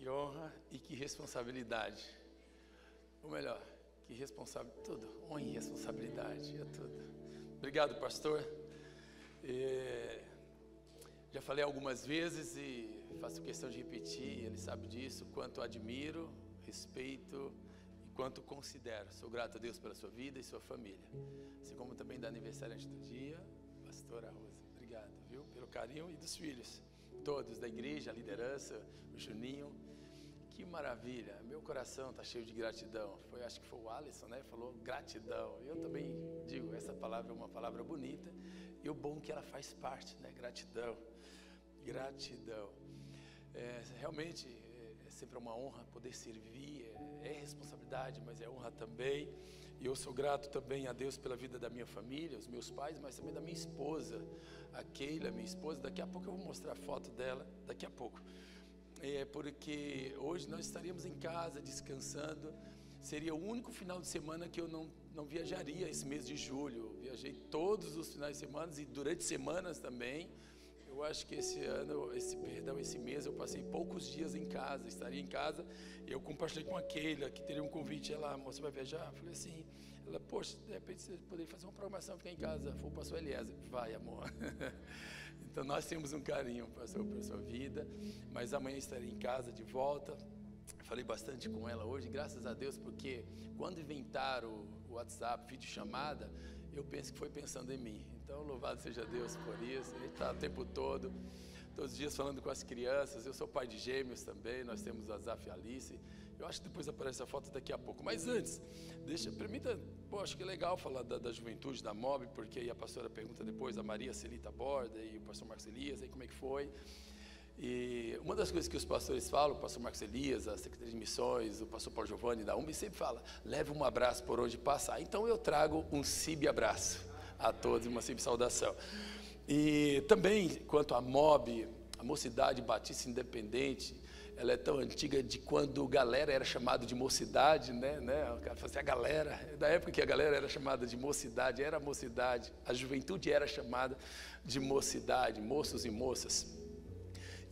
Que honra e que responsabilidade. Ou melhor, que responsabilidade, tudo. Honra e responsabilidade, é tudo. Obrigado, pastor. Já falei algumas vezes e faço questão de repetir, ele sabe disso, quanto admiro, respeito e quanto considero. Sou grato a Deus pela sua vida e sua família. Assim como também da aniversariante do dia, pastora Rosa. Obrigado, viu, pelo carinho e dos filhos. Todos da igreja, a liderança, o Juninho. Que maravilha, meu coração está cheio de gratidão. Acho que foi o Alisson, né? Falou gratidão. Eu também digo, essa palavra é uma palavra bonita. E o bom é que ela faz parte, né? Gratidão. Gratidão. Realmente é sempre uma honra poder servir. É responsabilidade, mas é honra também. E eu sou grato também a Deus pela vida da minha família, os meus pais, mas também da minha esposa, a Keila, minha esposa. Daqui a pouco eu vou mostrar a foto dela, daqui a pouco. Porque hoje nós estaríamos em casa descansando. Seria o único final de semana que eu não viajaria esse mês de julho. Eu viajei todos os finais de semana e durante semanas também. Eu acho que esse mês eu passei poucos dias em casa, estaria em casa. Eu compartilhei com a Keila que teria um convite. Ela, você vai viajar? Eu falei assim. Ela, poxa, de repente você poderia fazer uma programação, ficar em casa. Foi o pastor Eliezer. Vai, amor. Então nós temos um carinho, pastor, pela sua vida. Mas amanhã estarei em casa de volta. Falei bastante com ela hoje, graças a Deus, porque quando inventaram o WhatsApp, videochamada, eu penso que foi pensando em mim. Então, louvado seja Deus por isso. Ele está o tempo todo, todos os dias falando com as crianças. Eu sou pai de gêmeos também, nós temos a Zaf e a Alice. Eu acho que depois aparece a foto daqui a pouco. Mas antes, permita, acho que é legal falar da juventude, da MOB, porque aí a pastora pergunta depois, a Maria Celita Borda e o pastor Marcos Elias, aí como é que foi. E uma das coisas que os pastores falam, o pastor Marcos Elias, a Secretaria de Missões, o pastor Paulo Giovanni da UMB, sempre fala, leve um abraço por onde passar. Então eu trago um CIB abraço a todos, uma CIB saudação. E também, quanto à MOB, a Mocidade Batista Independente, ela é tão antiga de quando galera era chamado de mocidade, né? O cara fala assim, a galera, da época que a galera era chamada de mocidade, era mocidade, a juventude era chamada de mocidade, moços e moças.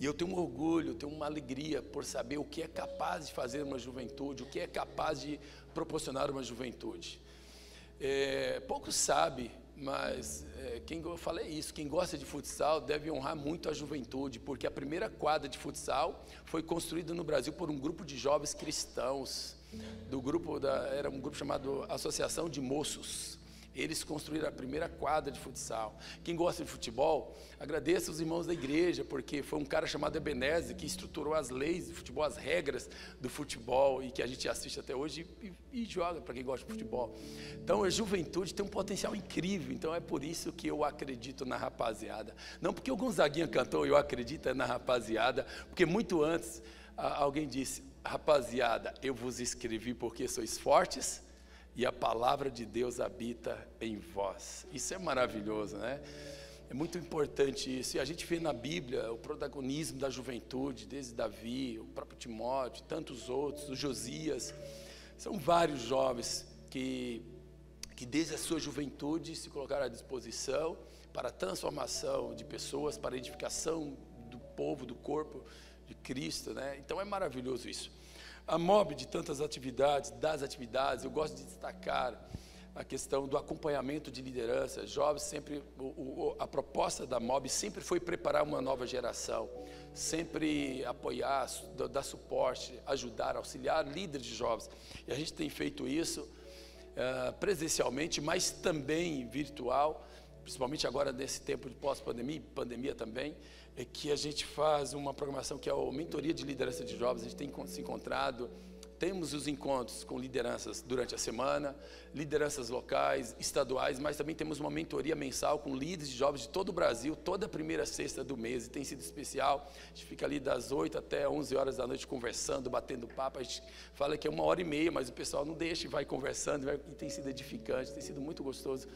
E eu tenho um orgulho, tenho uma alegria por saber o que é capaz de fazer uma juventude, o que é capaz de proporcionar uma juventude. Poucos sabem, mas eu falei isso, quem gosta de futsal deve honrar muito a juventude, porque a primeira quadra de futsal foi construída no Brasil por um grupo de jovens cristãos, era um grupo chamado Associação de Moços. Eles construíram a primeira quadra de futsal. Quem gosta de futebol, agradeça os irmãos da igreja, porque foi um cara chamado Ebenezer que estruturou as leis do futebol, as regras do futebol, e que a gente assiste até hoje e joga para quem gosta de futebol. Então a juventude tem um potencial incrível, então é por isso que eu acredito na rapaziada. Não porque o Gonzaguinha cantou, eu acredito na rapaziada, porque muito antes alguém disse, rapaziada, eu vos escrevi porque sois fortes, e a palavra de Deus habita em vós. Isso é maravilhoso, né? É muito importante isso. E a gente vê na Bíblia o protagonismo da juventude, desde Davi, o próprio Timóteo, tantos outros, o Josias. São vários jovens que desde a sua juventude se colocaram à disposição para a transformação de pessoas, para a edificação do povo, do corpo de Cristo, né? Então é maravilhoso isso. A MOB de tantas atividades, eu gosto de destacar a questão do acompanhamento de liderança. Jovens sempre, a proposta da MOB sempre foi preparar uma nova geração, sempre apoiar, dar suporte, ajudar, auxiliar líderes de jovens. E a gente tem feito isso presencialmente, mas também virtual, principalmente agora nesse tempo de pós-pandemia, pandemia também, é que a gente faz uma programação que é a mentoria de liderança de jovens. A gente tem se encontrado, temos os encontros com lideranças durante a semana, lideranças locais, estaduais, mas também temos uma mentoria mensal com líderes de jovens de todo o Brasil, toda a primeira sexta do mês, e tem sido especial. A gente fica ali das 8 até 11 horas da noite conversando, batendo papo. A gente fala que é 1h30, mas o pessoal não deixa e vai conversando, e tem sido edificante, tem sido muito gostoso.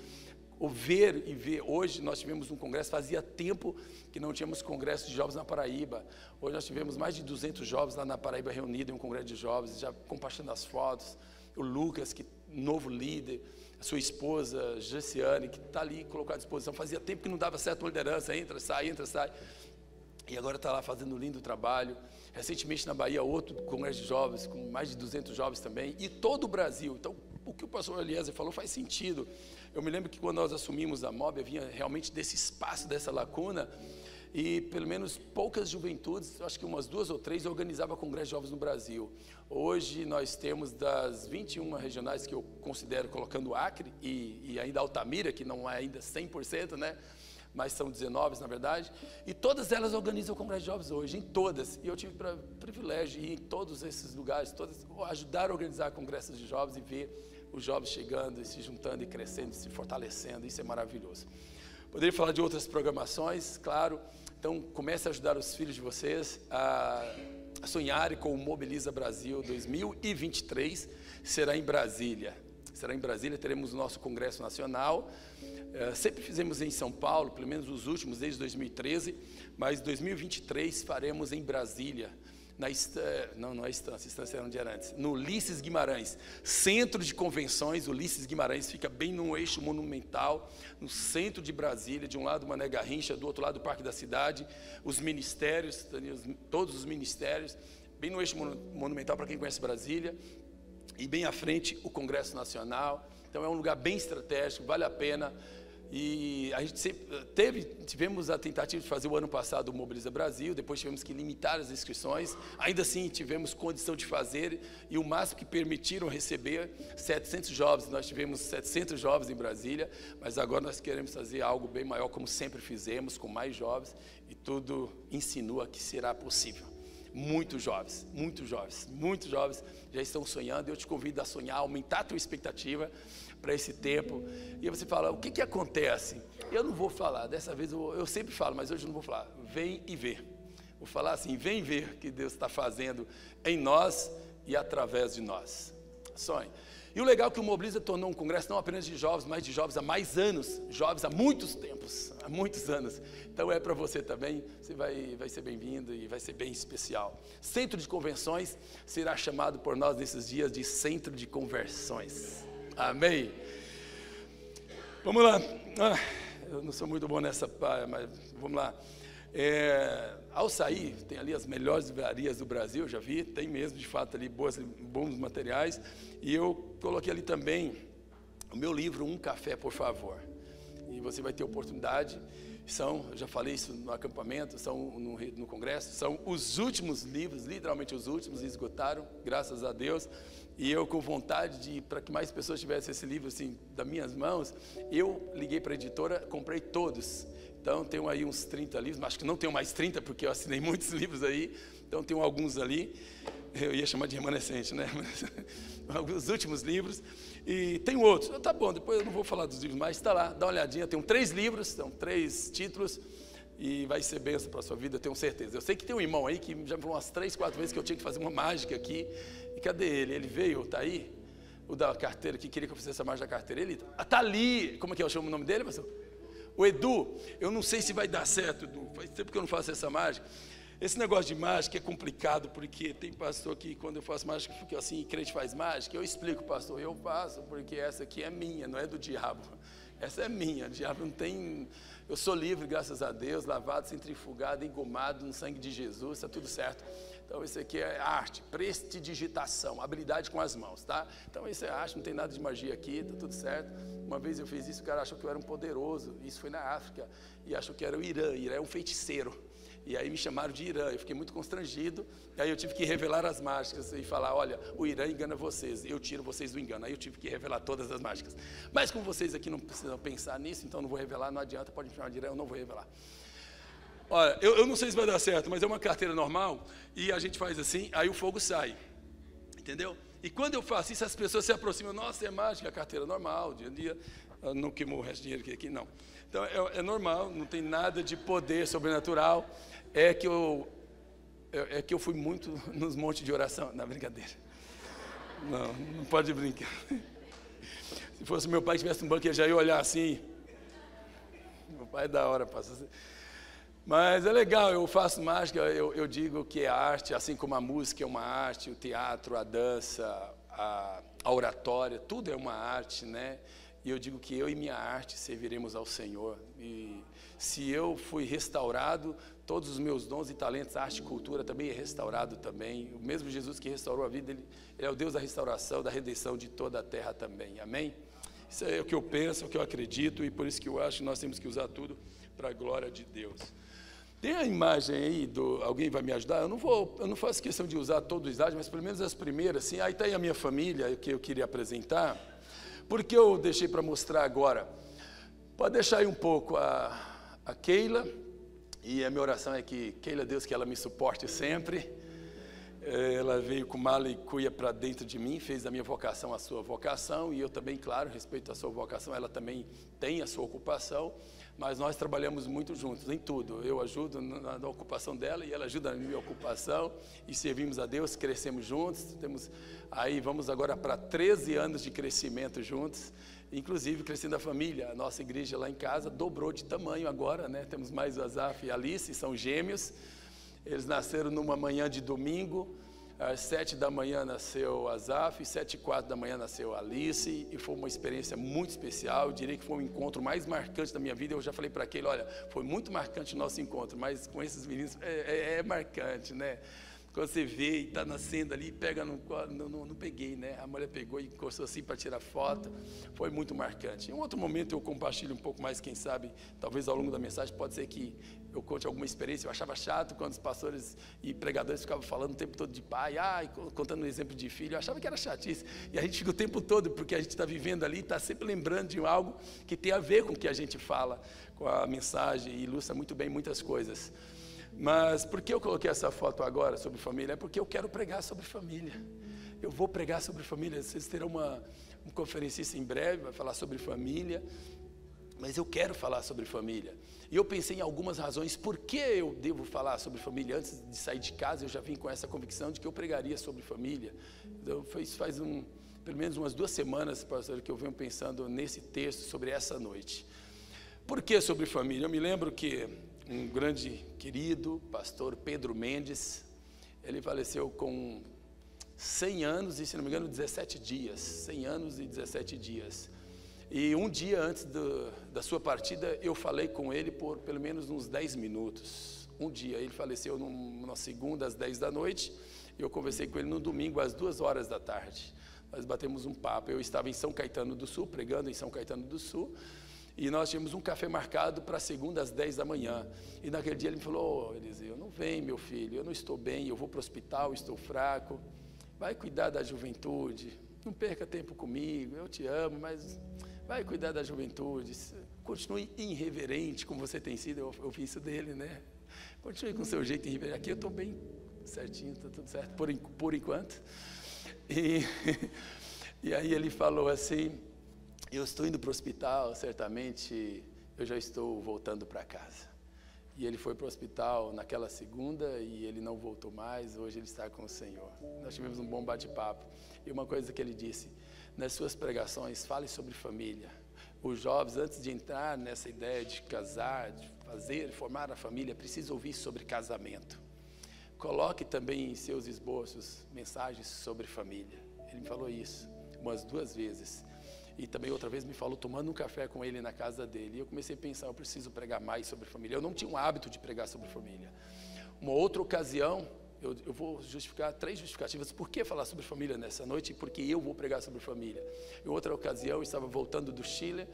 Ver e ver. Hoje nós tivemos um congresso, fazia tempo que não tínhamos congresso de jovens na Paraíba. Hoje nós tivemos mais de 200 jovens lá na Paraíba reunidos em um congresso de jovens, já compartilhando as fotos. O Lucas, que novo líder, a sua esposa, Jessiane, que está ali colocada à disposição. Fazia tempo que não dava certo uma liderança, entra, sai. e agora está lá fazendo um lindo trabalho. Recentemente na Bahia, outro congresso de jovens, com mais de 200 jovens também, e todo o Brasil. Então, o que o pastor Eliezer falou faz sentido. Eu me lembro que quando nós assumimos a MOB, havia realmente desse espaço, dessa lacuna, e pelo menos poucas juventudes, acho que umas 2 ou 3, organizava congresso de jovens no Brasil. Hoje nós temos das 21 regionais que eu considero, colocando o Acre e ainda Altamira, que não é ainda 100%, né? Mas são 19 na verdade, e todas elas organizam o congresso de jovens hoje, em todas. E eu tive o privilégio de ir em todos esses lugares, ajudar a organizar congressos de jovens e ver os jovens chegando e se juntando e crescendo, e se fortalecendo. Isso é maravilhoso. Poderia falar de outras programações, claro. Então, comece a ajudar os filhos de vocês a sonharem com o Mobiliza Brasil 2023. Será em Brasília. Teremos o nosso Congresso Nacional. Sempre fizemos em São Paulo, pelo menos os últimos, desde 2013. Mas 2023 faremos em Brasília. Não é Estância era onde era antes, no Ulisses Guimarães, centro de convenções. Ulisses Guimarães fica bem no eixo monumental, no centro de Brasília, de um lado Mané Garrincha, do outro lado o Parque da Cidade, os ministérios, todos os ministérios, bem no eixo monumental para quem conhece Brasília, e bem à frente o Congresso Nacional. Então é um lugar bem estratégico, vale a pena. E a gente sempre tivemos a tentativa de fazer o ano passado o Mobiliza Brasil, depois tivemos que limitar as inscrições, ainda assim tivemos condição de fazer, e o máximo que permitiram receber 700 jovens, nós tivemos 700 jovens em Brasília, mas agora nós queremos fazer algo bem maior, como sempre fizemos, com mais jovens, e tudo insinua que será possível. Muitos jovens já estão sonhando. Eu te convido a sonhar, aumentar a tua expectativa para esse tempo. E você fala, o que acontece? Eu não vou falar, dessa vez eu sempre falo, mas hoje eu não vou falar. Vem e vê. Vou falar assim, vem ver o que Deus está fazendo em nós e através de nós. Sonhe. E o legal é que o Mobiliza tornou um congresso não apenas de jovens, mas de jovens há mais anos, jovens há muitos tempos, há muitos anos. Então é para você também, você vai ser bem-vindo e vai ser bem especial. Centro de Convenções será chamado por nós nesses dias de Centro de Conversões. Amém? Vamos lá. Eu não sou muito bom nessa parte, mas vamos lá. Ao sair, tem ali as melhores livrarias do Brasil, já vi, tem mesmo, de fato, ali bons materiais. E eu coloquei ali também o meu livro, Um Café, por Favor. E você vai ter oportunidade, eu já falei isso no acampamento, no congresso, são os últimos livros, literalmente os últimos, esgotaram, graças a Deus. E eu, com vontade para que mais pessoas tivessem esse livro assim, das minhas mãos, eu liguei para a editora, comprei todos. Então, tenho aí uns 30 livros, mas acho que não tenho mais 30, porque eu assinei muitos livros aí. Então, tenho alguns ali, eu ia chamar de remanescente, né? Os últimos livros. E tem outros. Tá bom, depois eu não vou falar dos livros mais, está lá, dá uma olhadinha. Tem 3 livros, são 3 títulos, e vai ser bênção para a sua vida, eu tenho certeza. Eu sei que tem um irmão aí que já falou umas 3, 4 vezes que eu tinha que fazer uma mágica aqui. E cadê ele? Ele veio, está aí? O da carteira, que queria que eu fizesse essa mágica da carteira. Ele está ali. Como é que eu chamo o nome dele, pastor? O Edu. Eu não sei se vai dar certo, Edu. Faz tempo que eu não faço essa mágica. Esse negócio de mágica é complicado, porque tem pastor que, quando eu faço mágica, fica assim, crente faz mágica. Eu explico, pastor, eu faço, porque essa aqui é minha, não é do diabo. Essa é minha, o diabo não tem... Eu sou livre, graças a Deus, lavado, centrifugado, engomado no sangue de Jesus, está tudo certo. Então, isso aqui é arte, prestidigitação, habilidade com as mãos, tá? Então, isso é arte, não tem nada de magia aqui, está tudo certo. Uma vez eu fiz isso, o cara achou que eu era um poderoso, isso foi na África, e achou que era o Irã. Irã é um feiticeiro. E aí me chamaram de Irã, eu fiquei muito constrangido, e aí eu tive que revelar as mágicas e falar, olha, o Irã engana vocês, eu tiro vocês do engano. Aí eu tive que revelar todas as mágicas. Mas como vocês aqui não precisam pensar nisso, então eu não vou revelar, não adianta, pode me chamar de Irã, eu não vou revelar. Olha, eu não sei se vai dar certo, mas é uma carteira normal, e a gente faz assim, aí o fogo sai, entendeu? E quando eu faço isso, as pessoas se aproximam, nossa, é mágica, a carteira normal, dia a dia, não queimou o resto de dinheiro aqui, não. Então é normal, não tem nada de poder sobrenatural. É que eu fui muito nos montes de oração. Não, brincadeira. Não pode brincar. Se fosse meu pai que tivesse um banco, ele já ia olhar assim. Meu pai é da hora, pastor. Mas é legal, eu faço mágica, eu digo que é arte, assim como a música é uma arte, o teatro, a dança, a oratória, tudo é uma arte, né? E eu digo que eu e minha arte serviremos ao Senhor. E se eu fui restaurado, todos os meus dons e talentos, arte e cultura também é restaurado também. O mesmo Jesus que restaurou a vida, ele é o Deus da restauração, da redenção de toda a terra também. Amém? Isso é o que eu penso, é o que eu acredito, e por isso que eu acho que nós temos que usar tudo para a glória de Deus. Tem a imagem aí, alguém vai me ajudar? Eu não faço questão de usar todos os slides, mas pelo menos as primeiras, sim. Aí está aí a minha família, que eu queria apresentar. Por que eu deixei para mostrar agora? Pode deixar aí um pouco a Keila, e a minha oração é que, Keila, Deus, que ela me suporte sempre. Ela veio com mala e cuia para dentro de mim, fez da minha vocação a sua vocação, e eu também, claro, respeito a sua vocação, ela também tem a sua ocupação, mas nós trabalhamos muito juntos, em tudo. Eu ajudo na ocupação dela e ela ajuda na minha ocupação, e servimos a Deus, crescemos juntos, vamos agora para 13 anos de crescimento juntos, inclusive crescendo a família. A nossa igreja lá em casa dobrou de tamanho agora, né? Temos mais o Azaf e a Alice, são gêmeos. Eles nasceram numa manhã de domingo, às 7 da manhã nasceu Azaf, 7h04 da manhã nasceu Alice, e foi uma experiência muito especial. Eu diria que foi o encontro mais marcante da minha vida. Eu já falei para aquele, olha, foi muito marcante o nosso encontro, mas com esses meninos é marcante, né? Quando você vê e está nascendo ali, pega não peguei, né? A mulher pegou e encostou assim para tirar foto, foi muito marcante. Em um outro momento eu compartilho um pouco mais, quem sabe, talvez ao longo da mensagem, pode ser que eu conte alguma experiência. Eu achava chato quando os pastores e pregadores ficavam falando o tempo todo de pai, contando um exemplo de filho. Eu achava que era chatice, e a gente fica o tempo todo, porque a gente está vivendo ali, está sempre lembrando de algo que tem a ver com o que a gente fala, com a mensagem, e ilustra muito bem muitas coisas. Mas por que eu coloquei essa foto agora sobre família? É porque eu quero pregar sobre família. Eu vou pregar sobre família. Vocês terão um conferencista em breve, vai falar sobre família. Mas eu quero falar sobre família. E eu pensei em algumas razões por que eu devo falar sobre família. Antes de sair de casa, eu já vim com essa convicção de que eu pregaria sobre família. Então, faz pelo menos umas 2 semanas, pastor, que eu venho pensando nesse texto sobre essa noite. Por que sobre família? Eu me lembro que um grande querido pastor, Pedro Mendes, ele faleceu com 100 anos e, se não me engano, 17 dias. 100 anos e 17 dias. E um dia antes da sua partida, eu falei com ele por pelo menos uns 10 minutos. Um dia, ele faleceu numa segunda às 10 da noite, e eu conversei com ele no domingo às 2 horas da tarde. Nós batemos um papo. Eu estava em São Caetano do Sul, pregando em São Caetano do Sul, e nós tínhamos um café marcado para segunda às 10 da manhã. E naquele dia ele me falou, Eliseu, não vem, meu filho, eu não estou bem, eu vou para o hospital, estou fraco, vai cuidar da juventude, não perca tempo comigo, eu te amo, mas vai cuidar da juventude, continue irreverente como você tem sido. Eu ouvi isso dele, né? Continue com o seu jeito irreverente. Aqui eu estou bem certinho, está tudo certo, por enquanto. E aí ele falou assim, eu estou indo para o hospital, certamente eu já estou voltando para casa. E ele foi para o hospital naquela segunda e ele não voltou mais, hoje ele está com o Senhor. Nós tivemos um bom bate-papo. E uma coisa que ele disse, nas suas pregações, fale sobre família. Os jovens, antes de entrar nessa ideia de casar, de fazer, formar a família, precisam ouvir sobre casamento. Coloque também em seus esboços mensagens sobre família. Ele me falou isso umas 2 vezes. E também outra vez me falou, tomando um café com ele na casa dele. E eu comecei a pensar, eu preciso pregar mais sobre família. Eu não tinha um hábito de pregar sobre família. Uma outra ocasião, eu vou justificar 3 justificativas por que falar sobre família nessa noite e por que eu vou pregar sobre família. Em outra ocasião, eu estava voltando do Chile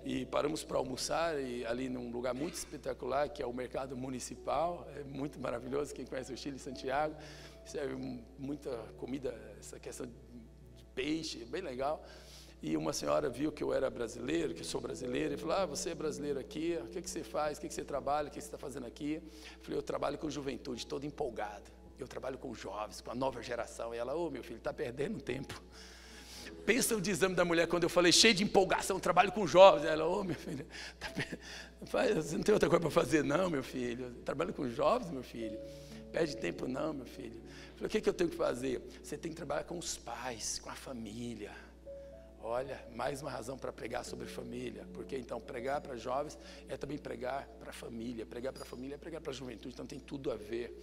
e paramos para almoçar ali num lugar muito espetacular, que é o mercado municipal. É muito maravilhoso, quem conhece o Chile, Santiago. Serve muita comida, essa questão de peixe, bem legal. E uma senhora viu que eu era brasileiro, que eu sou brasileiro, e falou, você é brasileiro aqui, o que você faz, o que você trabalha, o que você está fazendo aqui? Eu falei, eu trabalho com juventude, todo empolgado, eu trabalho com jovens, com a nova geração. E ela, meu filho, está perdendo tempo. Pensa o desame da mulher, quando eu falei, cheio de empolgação, trabalho com jovens. Ela, meu filho, você não tem outra coisa para fazer não, meu filho, trabalho com jovens, meu filho, perde tempo não, meu filho. Eu falei, o que eu tenho que fazer? Você tem que trabalhar com os pais, com a família. Olha, mais uma razão para pregar sobre família, porque então pregar para jovens é também pregar para a família é pregar para a juventude, então tem tudo a ver.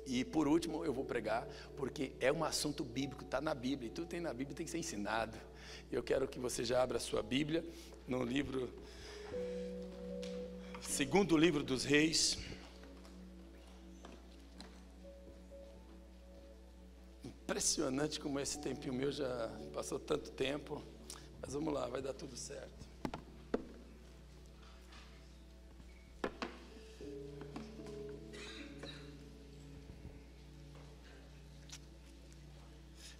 E por último eu vou pregar, porque é um assunto bíblico, está na Bíblia, e tudo tem na Bíblia, tem que ser ensinado. Eu quero que você já abra a sua Bíblia no livro Segundo livro dos Reis. Impressionante como esse tempinho meu já passou tanto tempo. Mas vamos lá, vai dar tudo certo.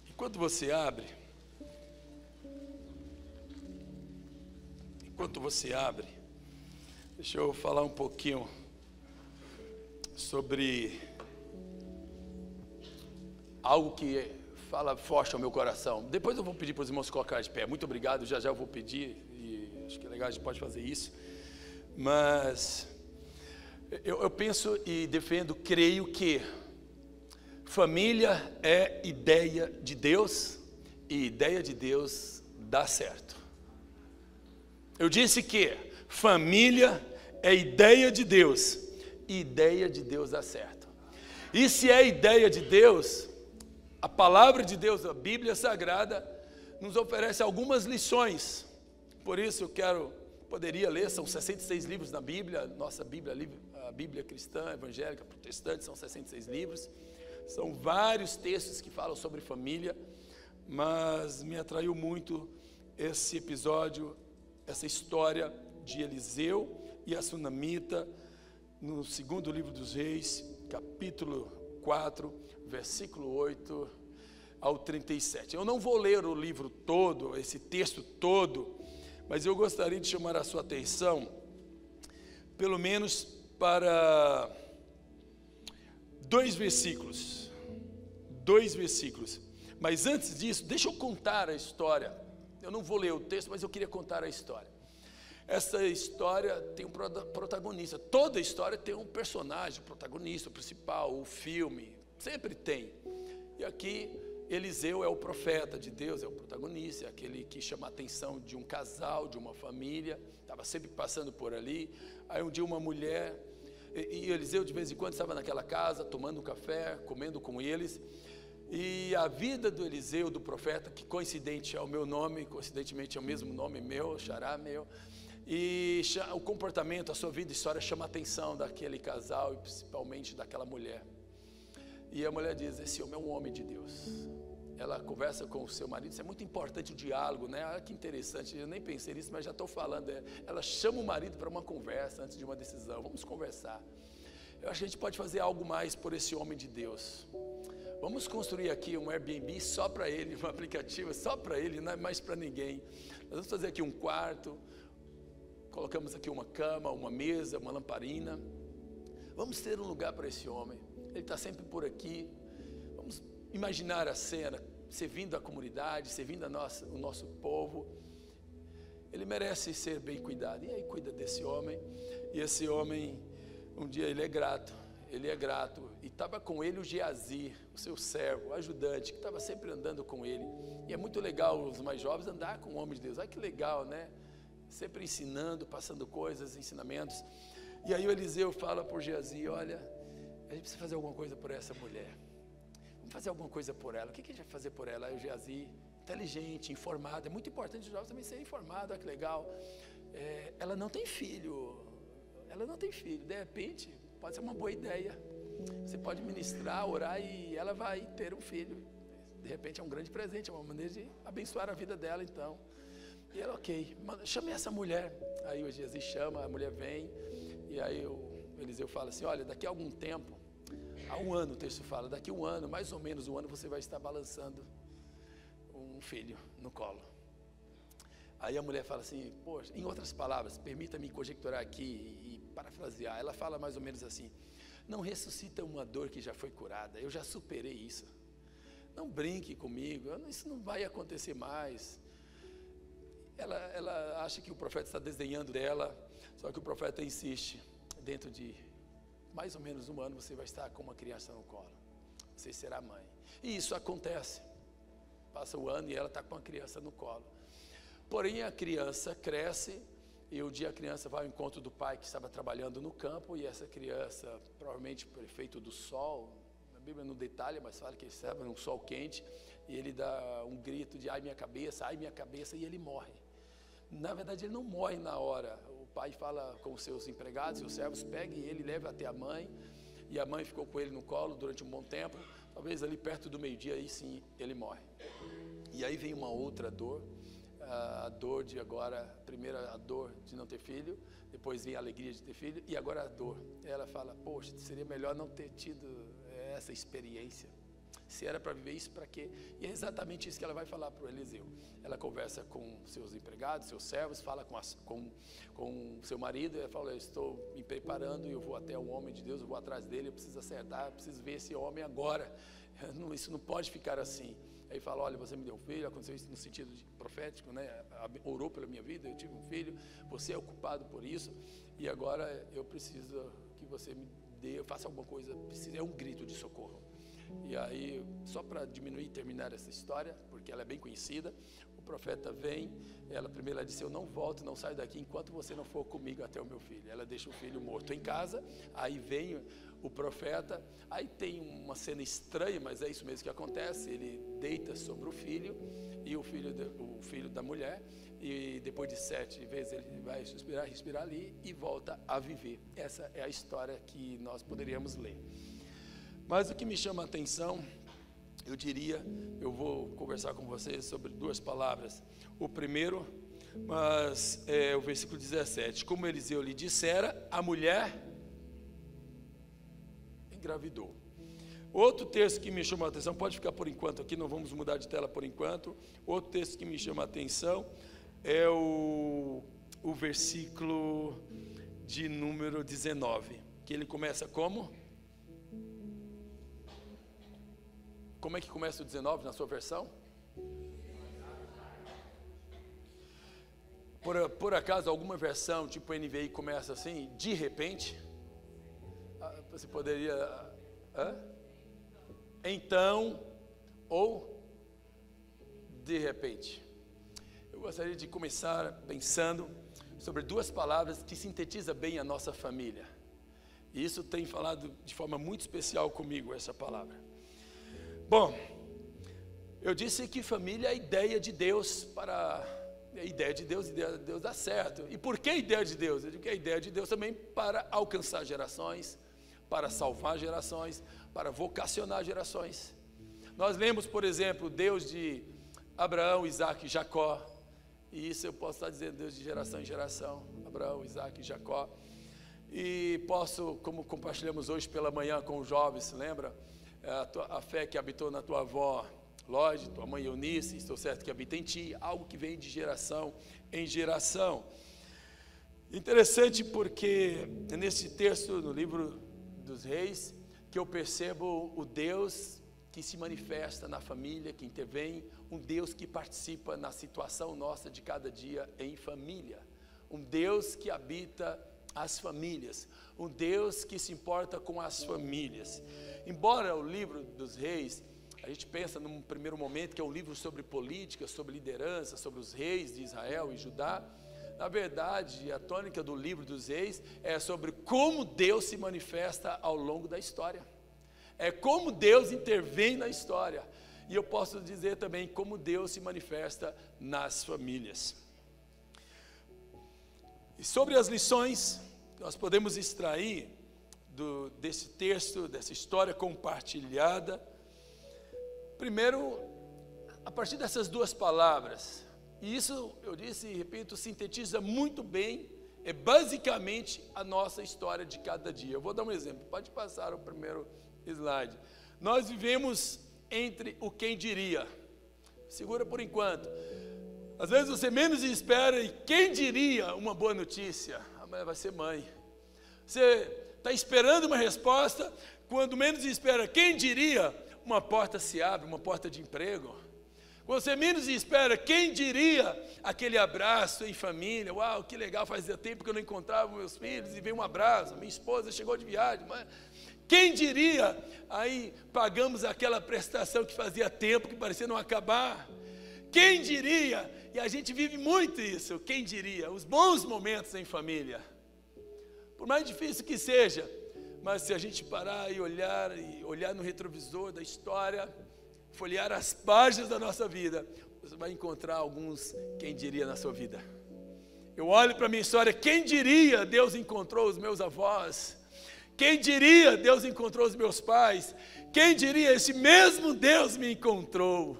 Enquanto você abre, deixa eu falar um pouquinho sobre algo que fala forte ao meu coração. Depois eu vou pedir para os irmãos colocar de pé. Muito obrigado, já eu vou pedir, e acho que é legal, a gente pode fazer isso. Mas eu penso e defendo, creio que família é ideia de Deus, e ideia de Deus dá certo. Eu disse que família é ideia de Deus, e ideia de Deus dá certo. E se é ideia de Deus, a palavra de Deus, a Bíblia Sagrada, nos oferece algumas lições. Por isso eu poderia ler, são 66 livros na Bíblia, nossa Bíblia, a Bíblia cristã, evangélica, protestante, são 66 livros. São vários textos que falam sobre família, mas me atraiu muito esse episódio, essa história de Eliseu e a sunamita, no segundo livro dos Reis, capítulo 4, versículo 8 ao 37. Eu não vou ler o livro todo, esse texto todo, mas eu gostaria de chamar a sua atenção, pelo menos para dois versículos. Mas antes disso, deixa eu contar a história. Eu não vou ler o texto, mas eu queria contar a história. Essa história tem um protagonista. Toda história tem um personagem, o protagonista, o principal, o filme. Sempre tem. E aqui, Eliseu é o profeta de Deus, é o protagonista, é aquele que chama a atenção de um casal, de uma família. Estava sempre passando por ali. Aí um dia uma mulher, e Eliseu de vez em quando estava naquela casa, tomando um café, comendo com eles. E a vida do Eliseu, do profeta, que coincidente é o meu nome, coincidentemente é o mesmo nome meu, xará meu, e o comportamento, a sua vida e história chama a atenção daquele casal e principalmente daquela mulher. E a mulher diz, esse homem é um homem de Deus. Ela conversa com o seu marido, isso é muito importante o diálogo, né? Olha que interessante, eu nem pensei nisso, mas já estou falando. Ela chama o marido para uma conversa antes de uma decisão, vamos conversar. Eu acho que a gente pode fazer algo mais por esse homem de Deus. Vamos construir aqui um Airbnb só para ele, um aplicativo só para ele, não é mais para ninguém. Nós vamos fazer aqui um quarto, colocamos aqui uma cama, uma mesa, uma lamparina. Vamos ter um lugar para esse homem. Ele está sempre por aqui. Vamos imaginar a cena, servindo a comunidade, servindo o nosso povo. Ele merece ser bem cuidado. E aí cuida desse homem. E esse homem, um dia ele é grato. E estava com ele o Geazi, o seu servo, o ajudante, que estava sempre andando com ele. E é muito legal os mais jovens andar com o homem de Deus. Olha que legal, né? Sempre ensinando, passando coisas, ensinamentos. E aí o Eliseu fala por Geazi, olha, a gente precisa fazer alguma coisa por essa mulher. Vamos fazer alguma coisa por ela. O que a gente vai fazer por ela? Aí o Geazi, inteligente, informado. É muito importante os jovens também serem informados. Olha que legal. Ela não tem filho. De repente, pode ser uma boa ideia. Você pode ministrar, orar e ela vai ter um filho. De repente é um grande presente, é uma maneira de abençoar a vida dela então. E ela, ok, chame essa mulher. Aí o Geazi chama, a mulher vem. E aí o Eliseu fala assim, olha, daqui a algum tempo, há um ano o texto fala, daqui a um ano, mais ou menos um ano, você vai estar balançando um filho no colo. Aí a mulher fala assim, poxa, em outras palavras, permita-me conjecturar aqui e parafrasear. Ela fala mais ou menos assim, não ressuscita uma dor que já foi curada, eu já superei isso. Não brinque comigo, isso não vai acontecer mais. Ela acha que o profeta está desdenhando dela, só que o profeta insiste, dentro de mais ou menos um ano você vai estar com uma criança no colo, você será mãe. E isso acontece, passa o ano e ela está com a criança no colo. Porém a criança cresce e um dia a criança vai ao encontro do pai que estava trabalhando no campo e essa criança, provavelmente por efeito do sol, a Bíblia não detalha, mas fala que ele estava num sol quente e ele dá um grito de ai minha cabeça, e ele morre. Na verdade ele não morre na hora, o pai fala com os seus empregados e os servos, peguem ele, leve até a mãe, e a mãe ficou com ele no colo durante um bom tempo, talvez ali perto do meio-dia, aí sim ele morre. E aí vem uma outra dor, a dor de agora, primeiro a dor de não ter filho, depois vem a alegria de ter filho, e agora a dor. Ela fala, poxa, seria melhor não ter tido essa experiência. Se era para viver isso, para quê? E é exatamente isso que ela vai falar para o Eliseu. Ela conversa com seus empregados, seus servos, fala com seu marido, e ela fala, eu estou me preparando, eu vou até o homem de Deus, eu vou atrás dele, eu preciso acertar, eu preciso ver esse homem agora. Isso não pode ficar assim. Aí fala, olha, você me deu um filho, aconteceu isso no sentido profético, né? Orou pela minha vida, eu tive um filho, você é o culpado por isso, e agora eu preciso que você me dê, faça alguma coisa, é um grito de socorro. E aí, só para diminuir e terminar essa história, porque ela é bem conhecida, o profeta vem, primeiro ela disse, eu não volto, não saio daqui enquanto você não for comigo até o meu filho. Ela deixa o filho morto em casa, aí vem o profeta, aí tem uma cena estranha, mas é isso mesmo que acontece, ele deita sobre o filho, e o filho da mulher, e depois de 7 vezes ele vai respirar ali, e volta a viver. Essa é a história que nós poderíamos ler. Mas o que me chama a atenção, eu vou conversar com vocês sobre 2 palavras. O primeiro, é o versículo 17. Como Eliseu lhe dissera, a mulher engravidou. Outro texto que me chamou a atenção, pode ficar por enquanto aqui, não vamos mudar de tela por enquanto. Outro texto que me chama a atenção é o versículo de número 19, que ele começa como? Como é que começa o 19 na sua versão? Por acaso, alguma versão, tipo NVI, começa assim, de repente? Você poderia... Então, ou de repente. Eu gostaria de começar pensando sobre 2 palavras que sintetizam bem a nossa família. E isso tem falado de forma muito especial comigo, essa palavra. Bom, eu disse que família é a ideia de Deus a ideia de Deus dá certo. E por que a ideia de Deus? Eu digo que a ideia de Deus também para alcançar gerações, para salvar gerações, para vocacionar gerações. Nós lemos, por exemplo, Deus de Abraão, Isaac e Jacó. E isso eu posso estar dizendo Deus de geração em geração. Abraão, Isaac e Jacó. E posso, como compartilhamos hoje pela manhã com os jovens, lembra? A fé que habitou na tua avó Lóide, tua mãe Eunice, estou certo que habita em ti, algo que vem de geração em geração. Interessante porque nesse texto, no livro dos Reis, que eu percebo o Deus que se manifesta na família, que intervém, um Deus que participa na situação nossa de cada dia em família, um Deus que habita as famílias, um Deus que se importa com as famílias. Embora o livro dos Reis, a gente pensa num primeiro momento que é um livro sobre política, sobre liderança, sobre os reis de Israel e Judá, na verdade, a tônica do livro dos Reis é sobre como Deus se manifesta ao longo da história. É como Deus intervém na história. E eu posso dizer também como Deus se manifesta nas famílias. E sobre as lições que nós podemos extrair desse texto, dessa história compartilhada. Primeiro, a partir dessas 2 palavras, e isso, eu disse e repito, sintetiza muito bem, é basicamente a nossa história de cada dia. Eu vou dar um exemplo, pode passar o primeiro slide. Nós vivemos entre o quem diria, segura por enquanto. Às vezes você menos espera e quem diria uma boa notícia? A mulher vai ser mãe. Você está esperando uma resposta, quando menos espera, quem diria? Uma porta se abre, uma porta de emprego. Você menos espera, quem diria aquele abraço em família? Uau, que legal, fazia tempo que eu não encontrava meus filhos e veio um abraço, minha esposa chegou de viagem. Mas quem diria? Aí pagamos aquela prestação que fazia tempo que parecia não acabar. Quem diria? E a gente vive muito isso, quem diria? Os bons momentos em família. Por mais difícil que seja, mas se a gente parar e olhar no retrovisor da história, folhear as páginas da nossa vida, você vai encontrar alguns quem diria na sua vida. Eu olho para a minha história, quem diria Deus encontrou os meus avós? Quem diria Deus encontrou os meus pais? Quem diria esse mesmo Deus me encontrou?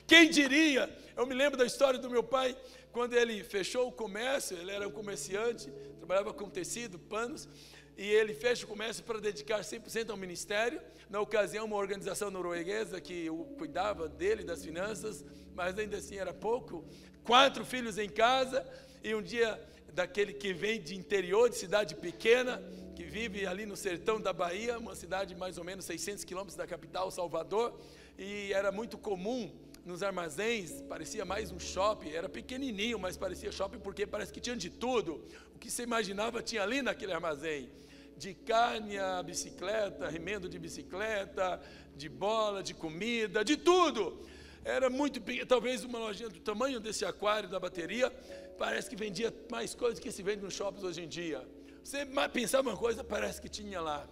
Quem diria? Eu me lembro da história do meu pai, quando ele fechou o comércio, ele era um comerciante, trabalhava com tecido, panos, e ele fecha o comércio para dedicar 100% ao ministério. Na ocasião, uma organização norueguesa que cuidava dele, das finanças, mas ainda assim era pouco. 4 filhos em casa, e um dia daquele que vem de interior, de cidade pequena, que vive ali no sertão da Bahia, uma cidade mais ou menos 600 quilômetros da capital, Salvador, e era muito comum nos armazéns, parecia mais um shopping, era pequenininho, mas parecia shopping porque parece que tinha de tudo. O que você imaginava tinha ali naquele armazém. De carne a bicicleta, remendo de bicicleta, de bola, de comida, de tudo. Era muito pequeno, talvez uma lojinha do tamanho desse aquário da bateria, parece que vendia mais coisas que se vende nos shoppings hoje em dia. Você pensava uma coisa, parece que tinha lá.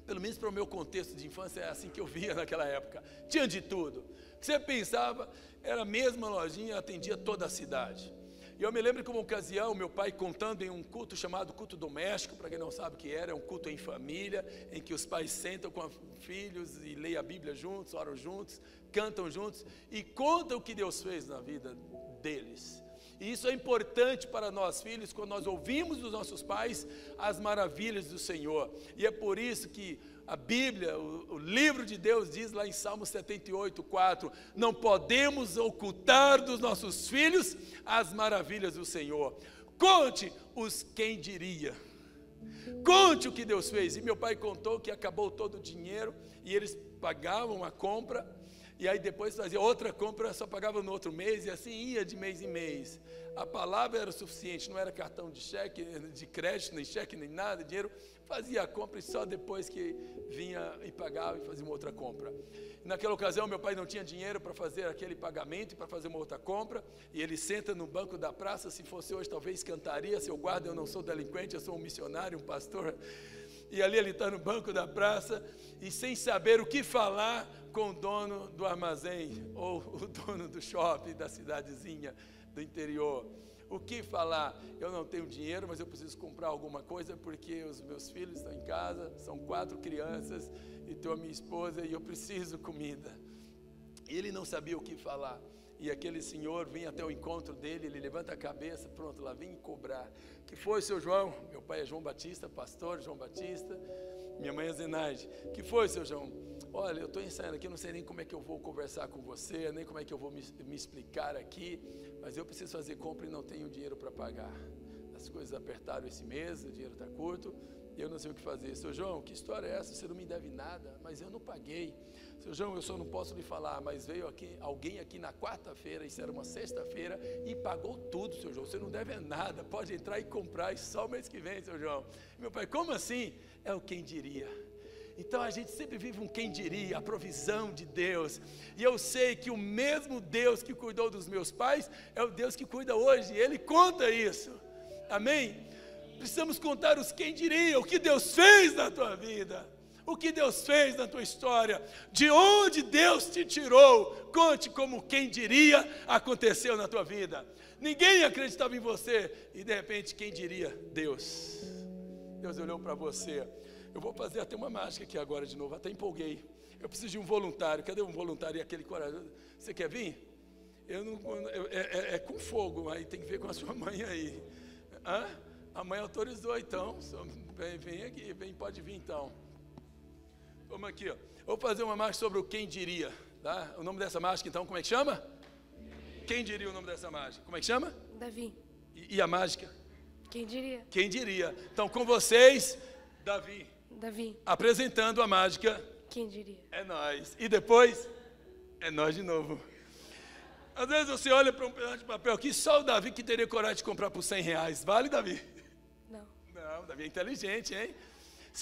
Pelo menos para o meu contexto de infância, é assim que eu via naquela época. Tinha de tudo. O que você pensava, era a mesma lojinha, atendia toda a cidade. E eu me lembro que uma ocasião, meu pai contando em um culto chamado culto doméstico, para quem não sabe o que era, é um culto em família, em que os pais sentam com os filhos e leem a Bíblia juntos, oram juntos, cantam juntos e contam o que Deus fez na vida deles. E isso é importante para nós filhos, quando nós ouvimos dos nossos pais as maravilhas do Senhor. E é por isso que a Bíblia, o livro de Deus diz lá em Salmo 78:4, não podemos ocultar dos nossos filhos as maravilhas do Senhor. Conte os quem diria. Conte o que Deus fez. E meu pai contou que acabou todo o dinheiro e eles pagavam a compra. E aí depois fazia outra compra, só pagava no outro mês, e assim ia de mês em mês. A palavra era o suficiente, não era cartão de cheque, de crédito, nem cheque, nem nada, dinheiro. Fazia a compra e só depois que vinha e pagava e fazia uma outra compra. E naquela ocasião meu pai não tinha dinheiro para fazer aquele pagamento e para fazer uma outra compra. E ele senta no banco da praça, se fosse hoje talvez cantaria, seu guarda, eu não sou delinquente, eu sou um missionário, um pastor. E ali ele está no banco da praça e sem saber o que falar com o dono do armazém ou o dono do shopping da cidadezinha do interior. O que falar? Eu não tenho dinheiro, mas eu preciso comprar alguma coisa porque os meus filhos estão em casa, são 4 crianças e estou a minha esposa e eu preciso comida. E ele não sabia o que falar. E aquele senhor vem até o encontro dele, ele levanta a cabeça, pronto, lá vem cobrar. Que foi, seu João? Meu pai é João Batista, pastor João Batista, minha mãe é Zenaide. Que foi, seu João? Olha, eu estou ensaiando aqui, eu não sei nem como é que eu vou conversar com você, nem como é que eu vou me explicar aqui, mas eu preciso fazer compra e não tenho dinheiro para pagar. As coisas apertaram esse mês, o dinheiro está curto, e eu não sei o que fazer. Seu João, que história é essa? Você não me deve nada, mas eu não paguei. Seu João, eu só não posso lhe falar, mas veio aqui, alguém aqui na quarta-feira, isso era uma sexta-feira, e pagou tudo, seu João. Você não deve nada, pode entrar e comprar, e só o mês que vem, seu João. Meu pai, como assim? É o quem diria. Então a gente sempre vive um quem diria, a provisão de Deus. E eu sei que o mesmo Deus que cuidou dos meus pais, é o Deus que cuida hoje, Ele conta isso. Amém? Precisamos contar os quem diria, o que Deus fez na tua vida. O que Deus fez na tua história, de onde Deus te tirou, conte como quem diria aconteceu na tua vida. Ninguém acreditava em você e de repente quem diria? Deus. Deus olhou para você. Eu vou fazer até uma mágica aqui agora de novo, até empolguei. Eu preciso de um voluntário, cadê um voluntário e aquele corajoso? Você quer vir? É com fogo, aí tem que ver com a sua mãe aí. Hã? A mãe autorizou então, vem aqui, pode vir então. Vamos aqui, ó. Eu vou fazer uma mágica sobre o quem diria, tá? O nome dessa mágica, então, como é que chama? Quem diria o nome dessa mágica? Como é que chama? Davi. E a mágica? Quem diria? Quem diria? Então, com vocês, Davi. Davi. Apresentando a mágica. Quem diria? É nós. E depois, é nós de novo. Às vezes você olha para um pedaço de papel aqui, só o Davi que teria coragem de comprar por R$100. Vale, Davi? Não. Não, Davi é inteligente, hein?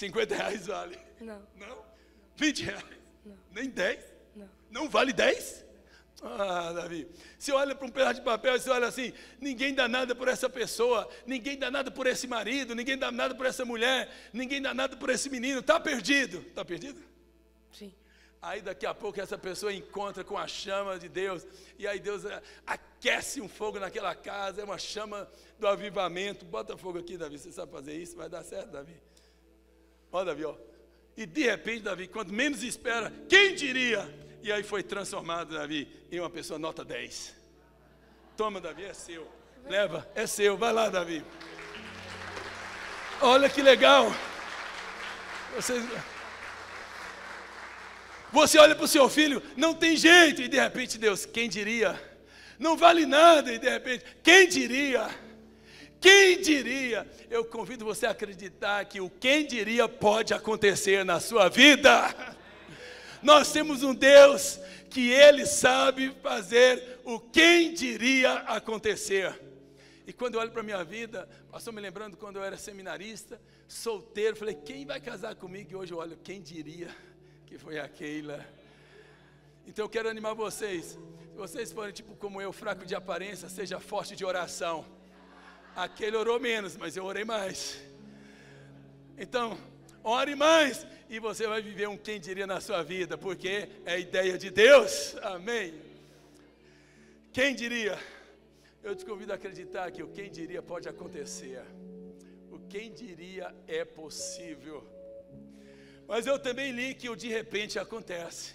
R$50 vale. Não. Não? R$20? Não. Nem 10? Não. Não vale 10? Ah, Davi, você olha para um pedaço de papel e você olha assim, ninguém dá nada por essa pessoa, ninguém dá nada por esse marido, ninguém dá nada por essa mulher, ninguém dá nada por esse menino, está perdido. Está perdido? Sim. Aí daqui a pouco essa pessoa encontra com a chama de Deus, e aí Deus aquece um fogo naquela casa, é uma chama do avivamento. Bota fogo aqui, Davi, você sabe fazer isso, vai dar certo, Davi. Ó, Davi, ó. E de repente, Davi, quando menos espera, quem diria? E aí foi transformado, Davi, em uma pessoa nota 10. Toma, Davi, é seu. Leva, é seu, vai lá, Davi. Olha que legal. Você olha para o seu filho, não tem jeito, e de repente Deus, quem diria? Não vale nada, e de repente, quem diria? Quem diria? Eu convido você a acreditar que o quem diria pode acontecer na sua vida. Nós temos um Deus que Ele sabe fazer o quem diria acontecer. E quando eu olho para a minha vida, passou me lembrando quando eu era seminarista, solteiro, falei, quem vai casar comigo? E hoje eu olho, quem diria que foi a Keila. Então eu quero animar vocês. Se vocês forem tipo como eu, fraco de aparência, seja forte de oração. Aquele orou menos, mas eu orei mais. Então, ore mais e você vai viver um quem diria na sua vida, porque é a ideia de Deus. Amém. Quem diria? Eu te convido a acreditar que o quem diria pode acontecer. O quem diria é possível. Mas eu também li que o de repente acontece.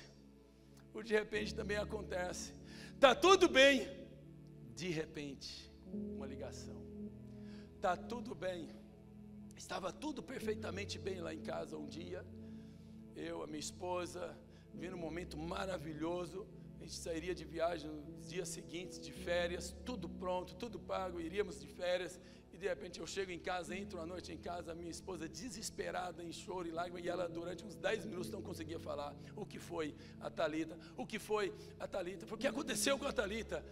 O de repente também acontece. Está tudo bem. De repente, uma ligação. Está tudo bem. Estava tudo perfeitamente bem lá em casa um dia. Eu, a minha esposa, vivendo um momento maravilhoso. A gente sairia de viagem nos dias seguintes, de férias, tudo pronto, tudo pago, iríamos de férias. E de repente eu chego em casa, entro à noite em casa, a minha esposa desesperada, em choro e lágrimas, e ela durante uns 10 minutos não conseguia falar. O que foi a Thalita? O que foi a Thalita? O que aconteceu com a Thalita?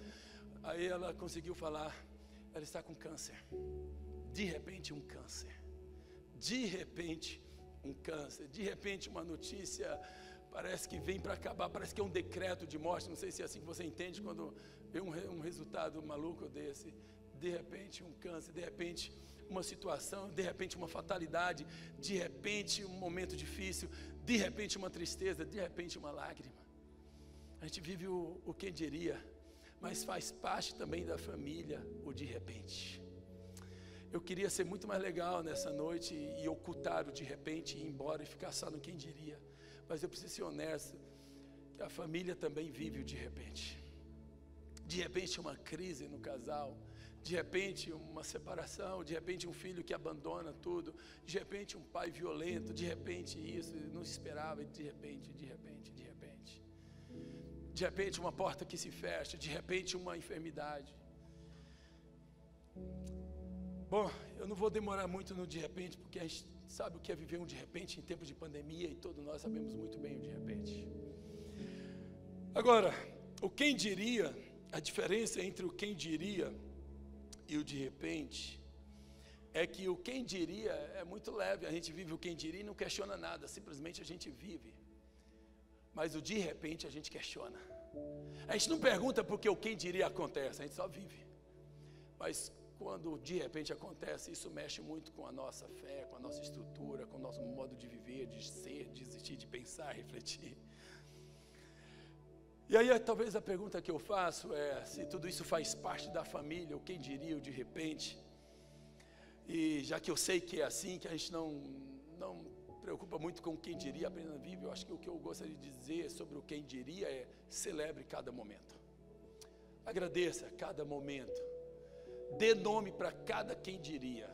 Aí ela conseguiu falar, ela está com câncer. De repente um câncer. De repente um câncer. De repente uma notícia, parece que vem para acabar, parece que é um decreto de morte. Não sei se é assim que você entende quando vê um resultado maluco desse. De repente um câncer, de repente uma situação, de repente uma fatalidade, de repente um momento difícil, de repente uma tristeza, de repente uma lágrima. A gente vive o que diria, mas faz parte também da família o de repente. Eu queria ser muito mais legal nessa noite e ocultar o de repente, ir embora e ficar só no quem diria. Mas eu preciso ser honesto, que a família também vive o de repente. De repente uma crise no casal, de repente uma separação, de repente um filho que abandona tudo, de repente um pai violento, de repente isso, não se esperava, de repente. De repente uma porta que se fecha, de repente uma enfermidade. Bom, eu não vou demorar muito no de repente, porque a gente sabe o que é viver um de repente em tempos de pandemia, e todos nós sabemos muito bem o de repente. Agora, o quem diria, a diferença entre o quem diria e o de repente, é que o quem diria é muito leve, a gente vive o quem diria e não questiona nada, simplesmente a gente vive. Mas o de repente a gente questiona. A gente não pergunta porque o quem diria acontece, a gente só vive. Mas quando de repente acontece, isso mexe muito com a nossa fé, com a nossa estrutura, com o nosso modo de viver, de ser, de existir, de pensar, refletir. E aí talvez a pergunta que eu faço é se tudo isso faz parte da família, ou quem diria o de repente. E já que eu sei que é assim, que a gente não preocupa muito com quem diria, apenas vive, eu acho que o que eu gostaria de dizer sobre o quem diria é celebre cada momento. Agradeça cada momento. Dê nome para cada quem diria.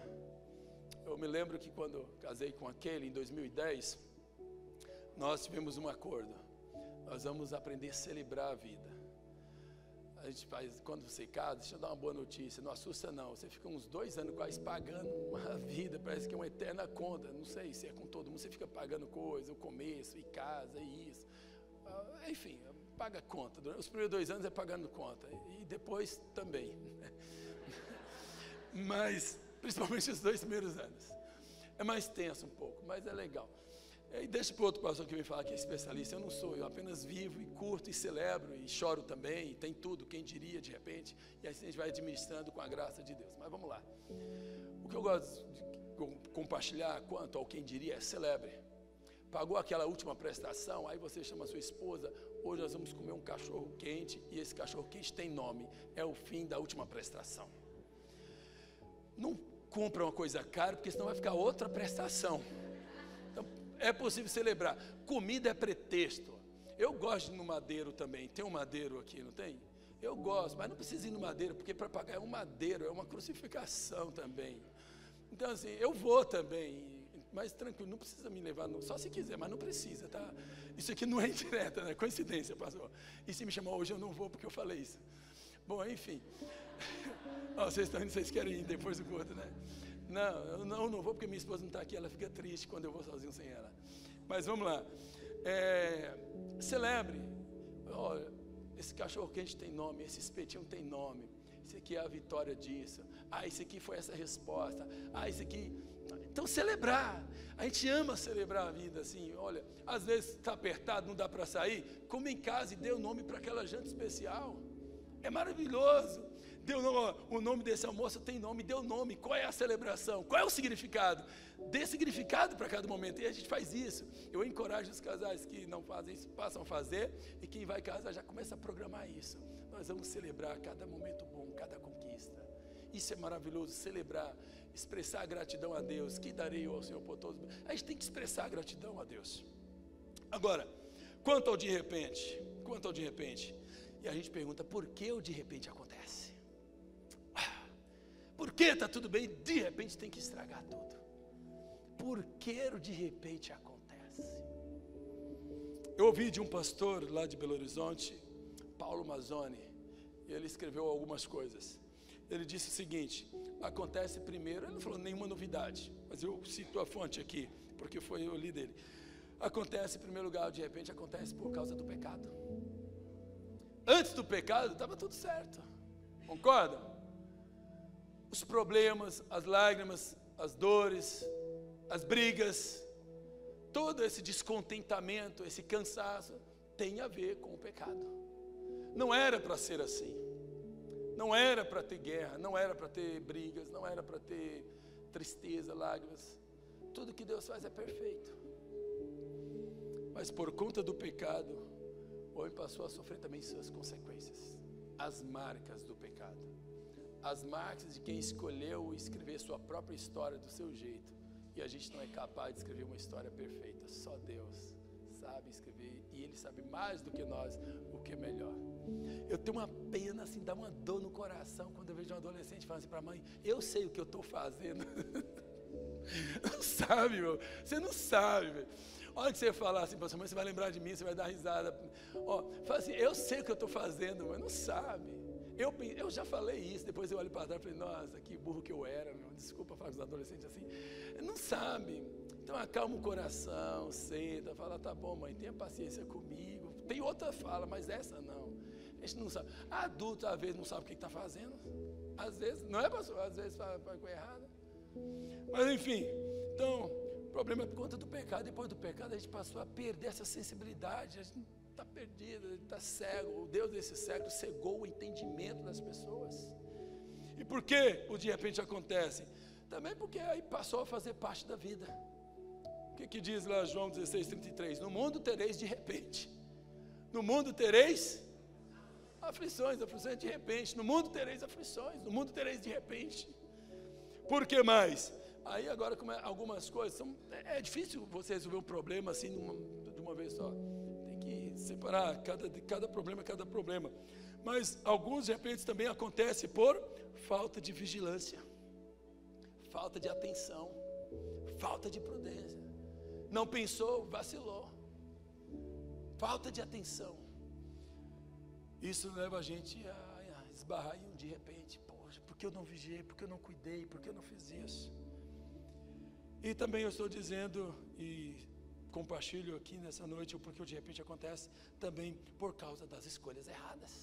Eu me lembro que quando casei com aquele em 2010, nós tivemos um acordo. Nós vamos aprender a celebrar a vida. A gente faz, quando você casa, deixa eu dar uma boa notícia, não assusta não, você fica uns 2 anos quase pagando uma vida, parece que é uma eterna conta, não sei se é com todo mundo, você fica pagando coisa, o começo, e casa, e isso, enfim, paga conta, os primeiros 2 anos é pagando conta, e depois também, mas principalmente os 2 primeiros anos, é mais tenso um pouco, mas é legal. E deixa para o outro pastor que vem falar que é especialista, eu não sou, eu apenas vivo e curto e celebro e choro também, e tem tudo, quem diria de repente, e assim a gente vai administrando com a graça de Deus. Mas vamos lá, o que eu gosto de compartilhar quanto ao quem diria é celebre, pagou aquela última prestação, aí você chama a sua esposa, hoje nós vamos comer um cachorro quente, e esse cachorro quente tem nome, é o fim da última prestação. Não compra uma coisa cara, porque senão vai ficar outra prestação. Então, é possível celebrar. Comida é pretexto. Eu gosto de ir no Madeiro também, tem um Madeiro aqui, não tem? Eu gosto, mas não precisa ir no Madeiro, porque para pagar um Madeiro é uma crucificação também. Então assim, eu vou também, mas tranquilo, não precisa me levar, só se quiser, mas não precisa, tá? Isso aqui não é indireta, né? Coincidência, pastor. E se me chamar hoje eu não vou porque eu falei isso. Bom, enfim. Oh, vocês estão indo, vocês querem ir depois do culto, né? Não, eu não vou porque minha esposa não está aqui, ela fica triste quando eu vou sozinho sem ela. Mas vamos lá. Celebre. Olha, esse cachorro quente tem nome, esse espetinho tem nome. Esse aqui é a vitória disso. Esse aqui foi essa resposta. Esse aqui. Então, celebrar. A gente ama celebrar a vida assim. Olha, às vezes está apertado, não dá para sair. Come em casa e dê o nome para aquela janta especial. É maravilhoso. O nome desse almoço tem nome, dê o nome. Qual é a celebração? Qual é o significado? Dê significado para cada momento. E a gente faz isso. Eu encorajo os casais que não fazem isso, passam a fazer. E quem vai casar já começa a programar isso. Nós vamos celebrar cada momento bom, cada conquista. Isso é maravilhoso, celebrar, expressar gratidão a Deus. Que darei eu ao Senhor por todos. A gente tem que expressar gratidão a Deus. Agora, quanto ao de repente, e a gente pergunta, por que o de repente acontece? Por que está tudo bem, de repente tem que estragar tudo? Por que o de repente acontece? Eu ouvi de um pastor lá de Belo Horizonte, Paulo Mazzoni, e ele escreveu algumas coisas. Ele disse o seguinte: acontece primeiro, ele não falou nenhuma novidade, mas eu cito a fonte aqui, porque eu li dele. Acontece em primeiro lugar, de repente acontece por causa do pecado. Antes do pecado estava tudo certo, concorda? Os problemas, as lágrimas, as dores, as brigas, todo esse descontentamento, esse cansaço, tem a ver com o pecado. Não era para ser assim. Não era para ter guerra, não era para ter brigas, não era para ter tristeza, lágrimas. Tudo que Deus faz é perfeito. Mas por conta do pecado, o homem passou a sofrer também suas consequências. As marcas do pecado. As marcas de quem escolheu escrever sua própria história do seu jeito. E a gente não é capaz de escrever uma história perfeita. Só Deus sabe escrever. E Ele sabe mais do que nós o que é melhor. Eu tenho uma pena, assim, dá uma dor no coração quando eu vejo um adolescente falando assim para a mãe: eu sei o que eu estou fazendo. Não sabe, meu. Você não sabe, velho. A hora que você falar assim para sua mãe, você vai lembrar de mim, você vai dar risada. Fala assim: eu sei o que eu estou fazendo, mas não sabe. Eu já falei isso, depois eu olho para trás e falei: nossa, que burro que eu era, meu. Desculpa falar com os adolescentes assim. Não sabe. Então acalma o coração, senta, fala: tá bom, mãe, tenha paciência comigo. Tem outra fala, mas essa não. A gente não sabe. Adulto, às vezes, não sabe o que está fazendo. Às vezes, não é, pastor? Às vezes faz coisa errada. Mas enfim, então, o problema é por conta do pecado. Depois do pecado, a gente passou a perder essa sensibilidade. A gente está perdido, a gente está cego. O Deus desse século cegou o entendimento das pessoas. E por que o de repente acontece? Também porque aí passou a fazer parte da vida. O que diz lá João 16:33? No mundo tereis de repente. No mundo tereis aflições de repente. No mundo tereis aflições. No mundo tereis de repente. Por que mais? Aí agora algumas coisas é difícil você resolver um problema assim de uma vez só. Tem que separar cada problema. Mas alguns de repente também acontece por falta de vigilância, falta de atenção, falta de prudência. Não pensou, vacilou. Falta de atenção. Isso leva a gente a esbarrar em um de repente. Poxa, por que eu não vigiei? Por que eu não cuidei? Por que eu não fiz isso? E também eu estou dizendo e compartilho aqui nessa noite o porquê o de repente acontece também por causa das escolhas erradas.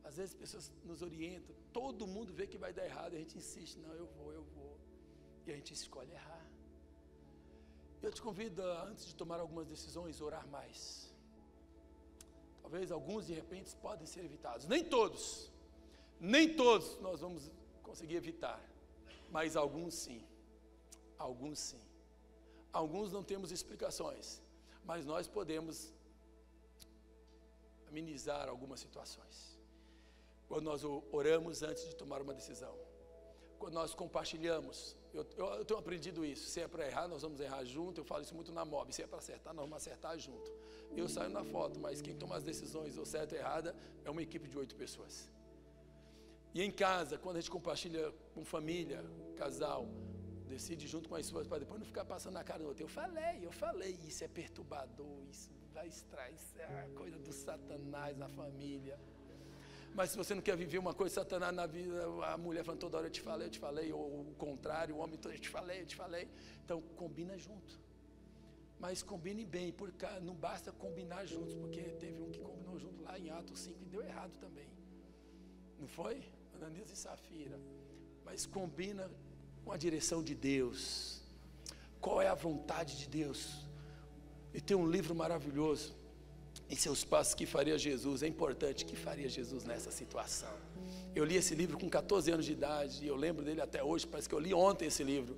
Às vezes as pessoas nos orientam, todo mundo vê que vai dar errado e a gente insiste: não, eu vou. E a gente escolhe errar. Eu te convido, antes de tomar algumas decisões, orar mais. Talvez alguns de repente podem ser evitados. Nem todos nós vamos conseguir evitar, mas alguns sim. Alguns não temos explicações, mas nós podemos amenizar algumas situações. Quando nós oramos antes de tomar uma decisão, quando nós compartilhamos, eu tenho aprendido isso. Se é para errar, nós vamos errar junto. Eu falo isso muito na MOB. Se é para acertar, nós vamos acertar junto. Eu saio na foto, mas quem toma as decisões, ou certo ou errada, é uma equipe de 8 pessoas. E em casa, quando a gente compartilha com família, casal, decide junto com as suas, para depois não ficar passando na cara do outro. Eu falei, isso é perturbador, isso vai extrair, isso é coisa do Satanás na família. Mas se você não quer viver uma coisa Satanás na vida, a mulher falando toda hora, eu te falei, ou o contrário, o homem, eu te falei. Então, combina junto. Mas combine bem, porque não basta combinar juntos, porque teve um que combinou junto lá em Atos 5 e deu errado também. Não foi? Ananias e Safira. Mas combina com a direção de Deus. Qual é a vontade de Deus? E tem um livro maravilhoso, Em Seus Passos, que faria Jesus. É importante, que faria Jesus nessa situação? Eu li esse livro com 14 anos de idade, e eu lembro dele até hoje, parece que eu li ontem esse livro.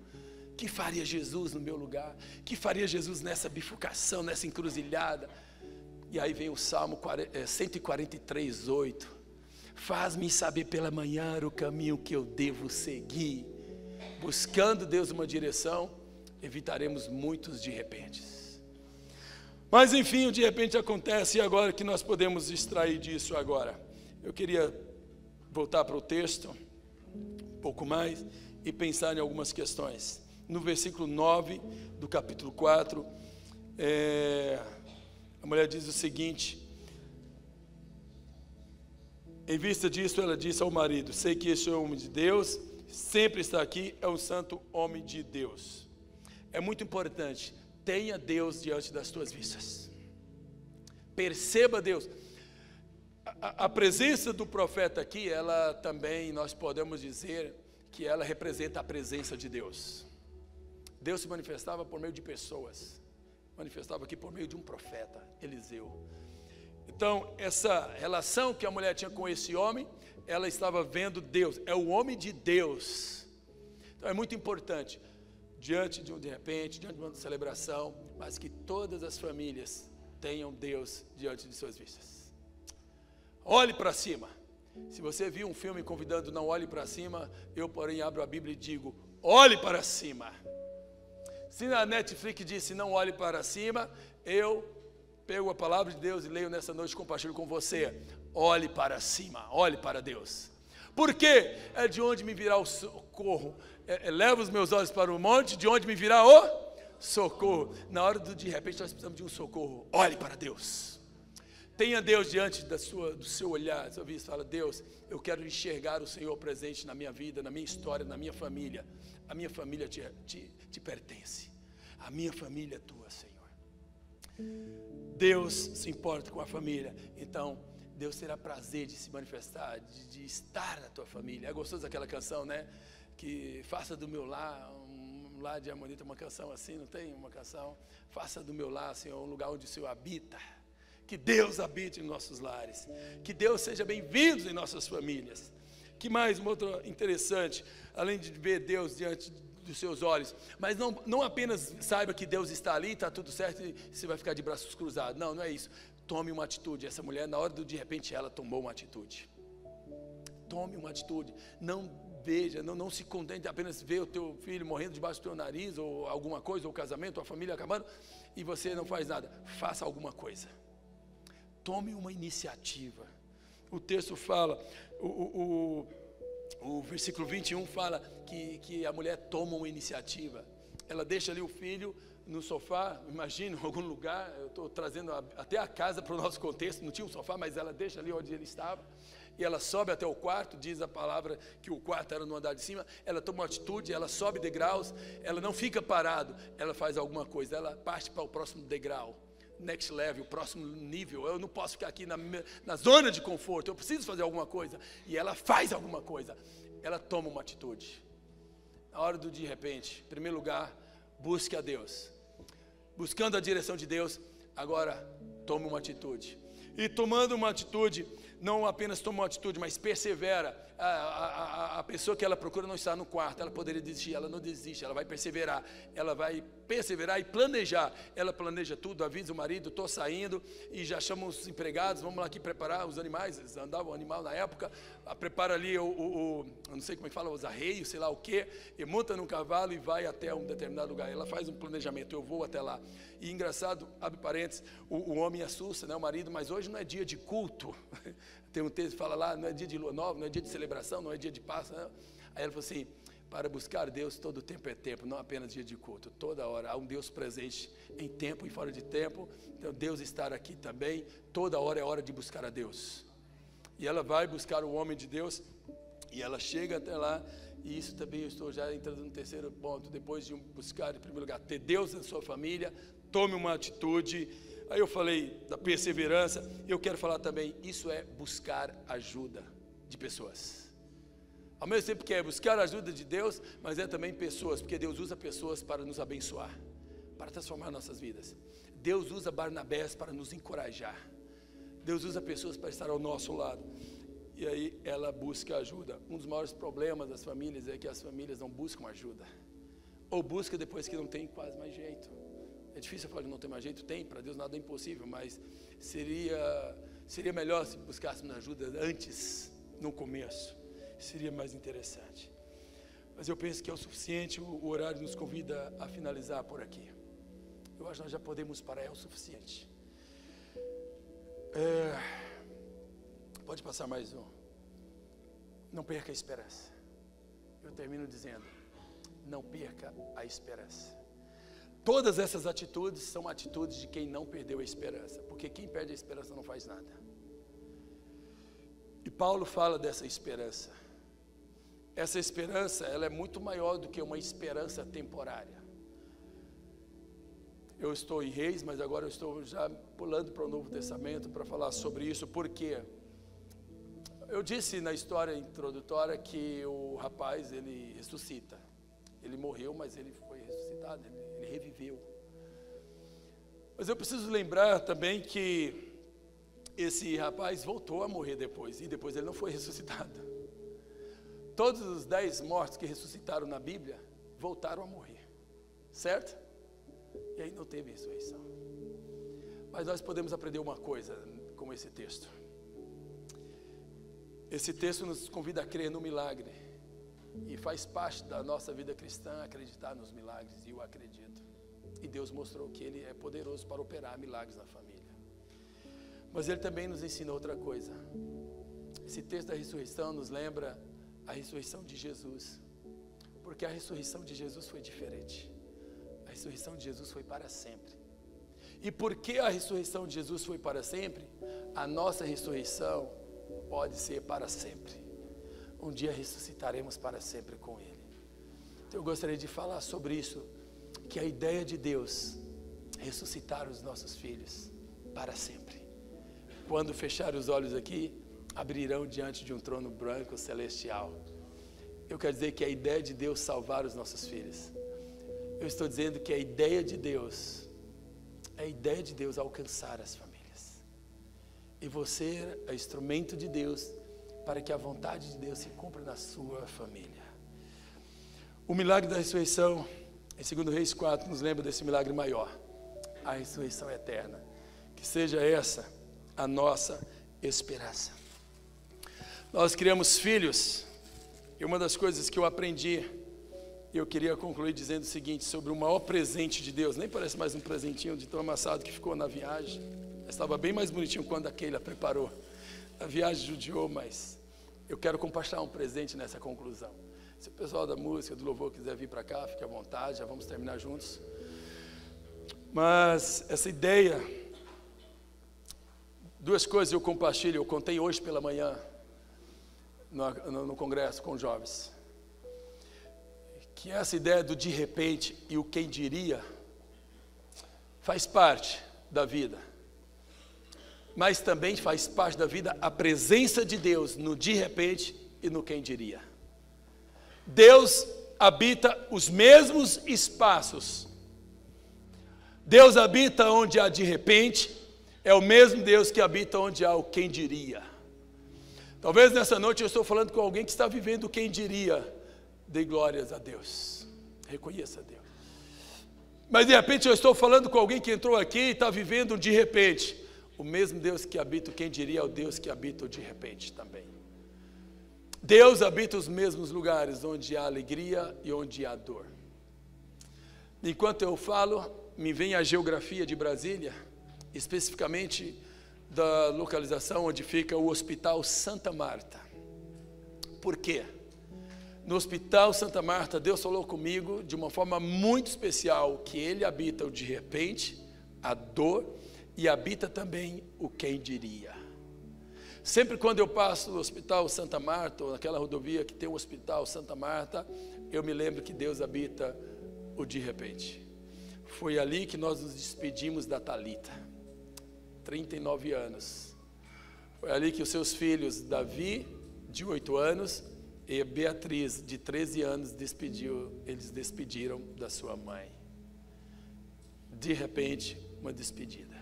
Que faria Jesus no meu lugar? Que faria Jesus nessa bifurcação, nessa encruzilhada? E aí vem o Salmo 143, 8. Faz-me saber pela manhã o caminho que eu devo seguir. Buscando Deus uma direção, evitaremos muitos de repente. Mas enfim, o de repente acontece, e agora que nós podemos extrair disso agora? Eu queria voltar para o texto, um pouco mais, e pensar em algumas questões. No versículo 9 do capítulo 4, a mulher diz o seguinte: em vista disso, ela disse ao marido: sei que este é o homem de Deus, sempre está aqui, é um santo homem de Deus. É muito importante, tenha Deus diante das tuas vistas. Perceba Deus. A presença do profeta aqui, ela também, nós podemos dizer que ela representa a presença de Deus. Deus se manifestava por meio de pessoas, manifestava aqui por meio de um profeta, Eliseu. Então, essa relação que a mulher tinha com esse homem, ela estava vendo Deus, é o homem de Deus. Então, é muito importante, diante de repente, diante de uma celebração, mas que todas as famílias tenham Deus diante de suas vistas. Olhe para cima. Se você viu um filme convidando não olhe para cima, eu, porém, abro a Bíblia e digo, olhe para cima. Se na Netflix disse não olhe para cima, eu pego a palavra de Deus e leio nessa noite e compartilho com você. Olhe para cima, olhe para Deus. Por quê? É de onde me virá o socorro. Leva os meus olhos para o monte, de onde me virá o socorro. Na hora de repente nós precisamos de um socorro. Olhe para Deus. Tenha Deus diante do seu olhar. Seu visto, fala, Deus, eu quero enxergar o Senhor presente na minha vida, na minha história, na minha família. A minha família te pertence. A minha família é tua, Senhor. Deus se importa com a família. Então, Deus terá prazer de se manifestar, de estar na tua família. É gostoso aquela canção, né? Que faça do meu lar, um lar de harmonia. Tem uma canção assim, não tem uma canção? Faça do meu lar, Senhor, um lugar onde o Senhor habita. Que Deus habite em nossos lares. Que Deus seja bem-vindo em nossas famílias. Que mais uma outra interessante, além de ver Deus diante dos seus olhos, mas não apenas saiba que Deus está ali, está tudo certo e você vai ficar de braços cruzados. Não, não é isso. Tome uma atitude. Essa mulher, na hora do de repente, ela tomou uma atitude. Tome uma atitude. Não veja, não se contente apenas ver o teu filho morrendo debaixo do teu nariz, ou alguma coisa, ou o casamento, ou a família acabando, e você não faz nada. Faça alguma coisa. Tome uma iniciativa. O texto fala, o versículo 21 fala que a mulher toma uma iniciativa. Ela deixa ali o filho no sofá, imagina, em algum lugar. Eu estou trazendo até a casa para o nosso contexto. Não tinha um sofá, mas ela deixa ali onde ele estava. E ela sobe até o quarto, diz a palavra que o quarto era no andar de cima. Ela toma uma atitude, ela sobe degraus. Ela não fica parado, ela faz alguma coisa. Ela parte para o próximo degrau. Next level, o próximo nível. Eu não posso ficar aqui na zona de conforto, eu preciso fazer alguma coisa. E ela faz alguma coisa, ela toma uma atitude. Na hora do de repente, em primeiro lugar, busque a Deus. Buscando a direção de Deus, agora tome uma atitude. E tomando uma atitude, não apenas toma uma atitude, mas persevera. a pessoa que ela procura não está no quarto, ela poderia desistir, ela não desiste, ela vai perseverar e planejar. Ela planeja tudo, avisa o marido, estou saindo, e já chama os empregados, vamos lá aqui preparar os animais, eles andavam animal na época, prepara ali eu não sei como é que fala, os arreios, sei lá o que, e monta num cavalo e vai até um determinado lugar. Ela faz um planejamento, eu vou até lá. E engraçado, abre parênteses, o homem assusta, né, o marido, mas hoje não é dia de culto. Tem um texto que fala lá, não é dia de lua nova, não é dia de celebração, não é dia de Páscoa. Aí ela falou assim, para buscar Deus todo tempo é tempo, não apenas dia de culto, toda hora. Há um Deus presente em tempo e fora de tempo, então Deus estar aqui também, toda hora é hora de buscar a Deus. E ela vai buscar o homem de Deus, e ela chega até lá, e isso também eu estou já entrando no terceiro ponto, depois de buscar, em primeiro lugar, ter Deus na sua família, tome uma atitude. Aí eu falei da perseverança, eu quero falar também, isso é buscar ajuda de pessoas. Ao mesmo tempo que é buscar a ajuda de Deus, mas é também pessoas, porque Deus usa pessoas para nos abençoar, para transformar nossas vidas. Deus usa Barnabés para nos encorajar. Deus usa pessoas para estar ao nosso lado. E aí ela busca ajuda. Um dos maiores problemas das famílias é que as famílias não buscam ajuda. Ou busca depois que não tem quase mais jeito. É difícil falar que não tem mais jeito, tem, para Deus nada é impossível, mas seria melhor se buscássemos ajuda antes, no começo, seria mais interessante. Mas eu penso que é o suficiente, o horário nos convida a finalizar por aqui. Eu acho que nós já podemos parar, é o suficiente. Pode passar mais um. Não perca a esperança. Eu termino dizendo, não perca a esperança. Todas essas atitudes são atitudes de quem não perdeu a esperança, porque quem perde a esperança não faz nada. E Paulo fala dessa esperança. Essa esperança, ela é muito maior do que uma esperança temporária. Eu estou em Reis, mas agora eu estou já pulando para o Novo Testamento para falar sobre isso, porque eu disse na história introdutória que o rapaz, ele ressuscita. Ele morreu, mas ele foi ressuscitado, ele reviveu. Mas eu preciso lembrar também que esse rapaz voltou a morrer depois, e depois ele não foi ressuscitado. Todos os 10 mortos que ressuscitaram na Bíblia, voltaram a morrer, certo? E aí não teve ressurreição. Mas nós podemos aprender uma coisa com esse texto. Esse texto nos convida a crer no milagre. E faz parte da nossa vida cristã acreditar nos milagres, e eu acredito. E Deus mostrou que Ele é poderoso para operar milagres na família. Mas Ele também nos ensina outra coisa. Esse texto da ressurreição nos lembra a ressurreição de Jesus. Porque a ressurreição de Jesus foi diferente. A ressurreição de Jesus foi para sempre. E porque a ressurreição de Jesus foi para sempre, a nossa ressurreição pode ser para sempre. Um dia ressuscitaremos para sempre com Ele. Então eu gostaria de falar sobre isso, que a ideia de Deus é ressuscitar os nossos filhos para sempre. Quando fechar os olhos aqui, abrirão diante de um trono branco celestial. Eu quero dizer que a ideia de Deus salvar os nossos filhos. Eu estou dizendo que a ideia de Deus é a ideia de Deus alcançar as famílias. E você é instrumento de Deus para que a vontade de Deus se cumpra na sua família. O milagre da ressurreição, em 2 Reis 4, nos lembra desse milagre maior, a ressurreição eterna. Que seja essa a nossa esperança. Nós criamos filhos, e uma das coisas que eu aprendi, e eu queria concluir dizendo o seguinte, sobre o maior presente de Deus, nem parece mais um presentinho de tão amassado que ficou na viagem, estava bem mais bonitinho quando a Keila preparou. A viagem judiou, mas eu quero compartilhar um presente nessa conclusão. Se o pessoal da música, do louvor quiser vir para cá, fique à vontade, já vamos terminar juntos. Mas essa ideia, duas coisas eu compartilho, eu contei hoje pela manhã no congresso com jovens. Que essa ideia do de repente e o quem diria faz parte da vida. Mas também faz parte da vida a presença de Deus no de repente e no quem diria. Deus habita os mesmos espaços. Deus habita onde há de repente, é o mesmo Deus que habita onde há o quem diria. Talvez nessa noite eu estou falando com alguém que está vivendo quem diria, dê glórias a Deus, reconheça a Deus. Mas de repente eu estou falando com alguém que entrou aqui e está vivendo de repente. O mesmo Deus que habita quem diria é o Deus que habita o de repente também. Deus habita os mesmos lugares onde há alegria e onde há dor. Enquanto eu falo, me vem a geografia de Brasília, especificamente da localização onde fica o Hospital Santa Marta. Por quê? No Hospital Santa Marta, Deus falou comigo de uma forma muito especial, que Ele habita o de repente, a dor, e habita também o quem diria. Sempre quando eu passo no Hospital Santa Marta, ou naquela rodovia que tem o Hospital Santa Marta, eu me lembro que Deus habita o de repente. Foi ali que nós nos despedimos da Thalita, 39 anos. Foi ali que os seus filhos, Davi, de 8 anos, e Beatriz, de 13 anos, eles despediram da sua mãe. De repente, uma despedida.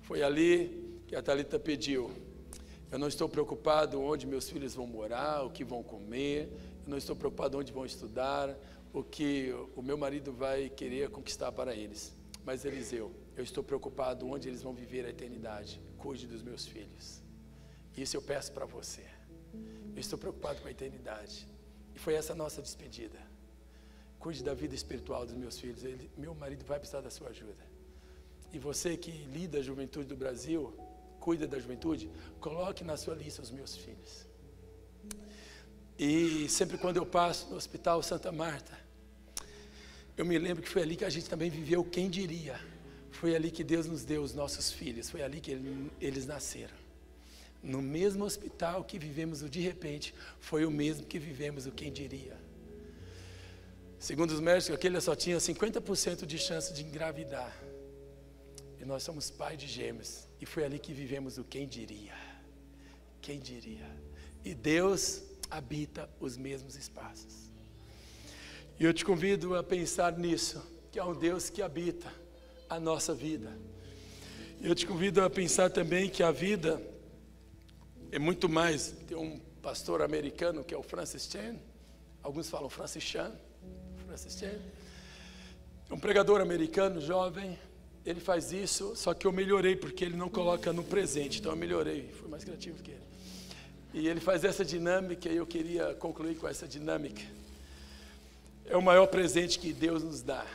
Foi ali que a Thalita pediu: eu não estou preocupado onde meus filhos vão morar, o que vão comer, eu não estou preocupado onde vão estudar, o que o meu marido vai querer conquistar para eles. Mas Eliseu, eu estou preocupado onde eles vão viver a eternidade. Cuide dos meus filhos. Isso eu peço para você. Eu estou preocupado com a eternidade. E foi essa a nossa despedida. Cuide da vida espiritual dos meus filhos. Meu marido vai precisar da sua ajuda. E você que lida a juventude do Brasil, cuida da juventude, coloque na sua lista os meus filhos. E sempre quando eu passo no Hospital Santa Marta, eu me lembro que foi ali que a gente também viveu quem diria. Foi ali que Deus nos deu os nossos filhos, foi ali que eles nasceram. No mesmo hospital que vivemos o de repente, foi o mesmo que vivemos o quem diria. Segundo os médicos, aquele só tinha 50% de chance de engravidar. E nós somos pai de gêmeos. E foi ali que vivemos o quem diria. Quem diria. E Deus habita os mesmos espaços. E eu te convido a pensar nisso, que há um Deus que habita a nossa vida. E eu te convido a pensar também que a vida é muito mais. Tem um pastor americano que é o Francis Chan, alguns falam Francis Chan, é um pregador americano jovem. Ele faz isso, só que eu melhorei, porque ele não coloca no presente, então eu melhorei, fui mais criativo que ele. E ele faz essa dinâmica, e eu queria concluir com essa dinâmica. É o maior presente que Deus nos dá.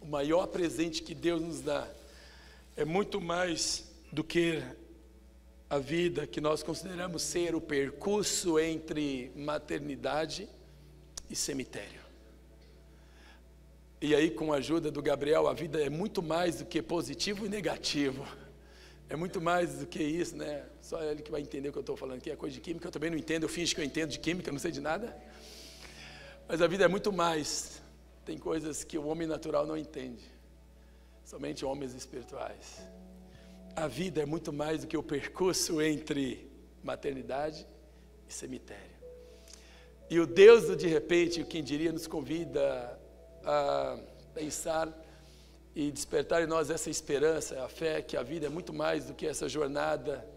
O maior presente que Deus nos dá é muito mais do que a vida que nós consideramos ser o percurso entre maternidade e cemitério. E aí, com a ajuda do Gabriel, a vida é muito mais do que positivo e negativo. É muito mais do que isso, né? Só ele que vai entender o que eu estou falando aqui. É coisa de química, eu também não entendo. Eu finjo que eu entendo de química, não sei de nada. Mas a vida é muito mais. Tem coisas que o homem natural não entende. Somente homens espirituais. A vida é muito mais do que o percurso entre maternidade e cemitério. E o Deus do de repente, quem diria, nos convida a pensar e despertar em nós essa esperança, a fé, que a vida é muito mais do que essa jornada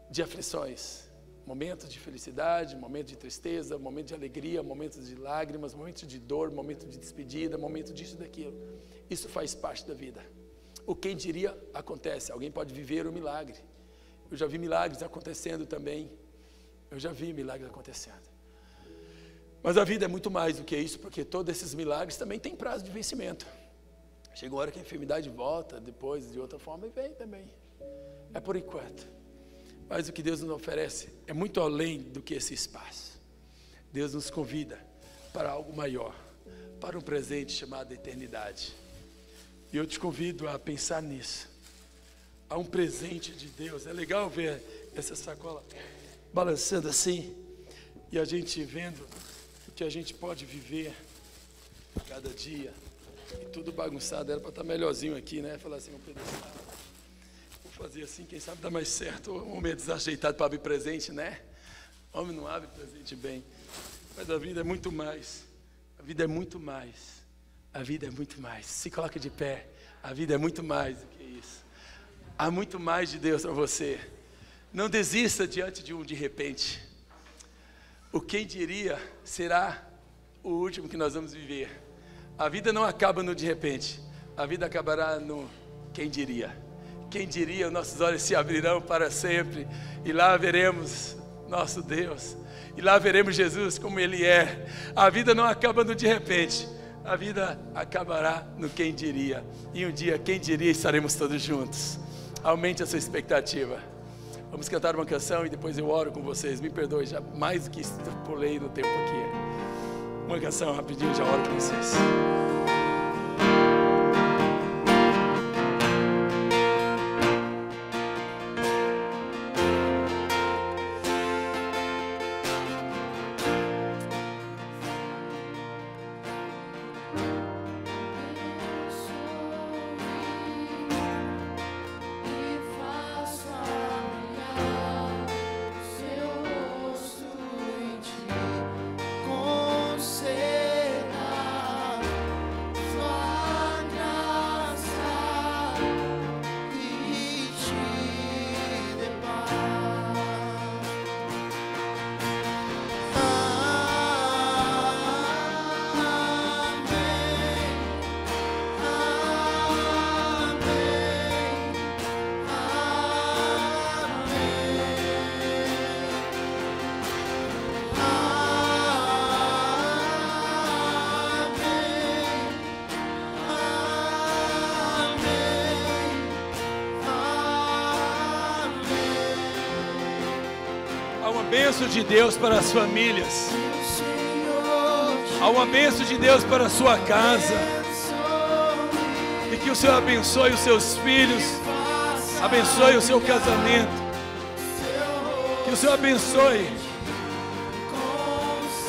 de aflições. Momentos de felicidade, momentos de tristeza, momentos de alegria, momentos de lágrimas, momentos de dor, momentos de despedida, momentos disso e daquilo. Isso faz parte da vida. O quem diria acontece. Alguém pode viver um milagre. Eu já vi milagres acontecendo também. Eu já vi milagres acontecendo. Mas a vida é muito mais do que isso, porque todos esses milagres também têm prazo de vencimento. Chega uma hora que a enfermidade volta, depois de outra forma, e vem também. É por enquanto. Mas o que Deus nos oferece é muito além do que esse espaço. Deus nos convida para algo maior, para um presente chamado eternidade. E eu te convido a pensar nisso. Há um presente de Deus. É legal ver essa sacola balançando assim, e a gente vendo que a gente pode viver cada dia, e tudo bagunçado. Era para estar melhorzinho aqui, né? Falar assim, um pedestal. Vou fazer assim, quem sabe dá mais certo. O homem é desajeitado para abrir presente, né? O homem não abre presente bem. Mas a vida é muito mais. A vida é muito mais. A vida é muito mais. Se coloca de pé. A vida é muito mais do que isso. Há muito mais de Deus para você. Não desista diante de um de repente. O quem diria será o último que nós vamos viver. A vida não acaba no de repente. A vida acabará no quem diria. Quem diria, nossos olhos se abrirão para sempre. E lá veremos nosso Deus. E lá veremos Jesus como Ele é. A vida não acaba no de repente. A vida acabará no quem diria. E um dia, quem diria, estaremos todos juntos. Aumente a sua expectativa. Vamos cantar uma canção e depois eu oro com vocês. Me perdoe, já mais do que pulei no tempo aqui. Uma canção rapidinho, já oro com vocês. Bênção de Deus para as famílias. Há uma bênção de Deus para a sua casa. E que o Senhor abençoe os seus filhos, abençoe o seu casamento. Que o Senhor abençoe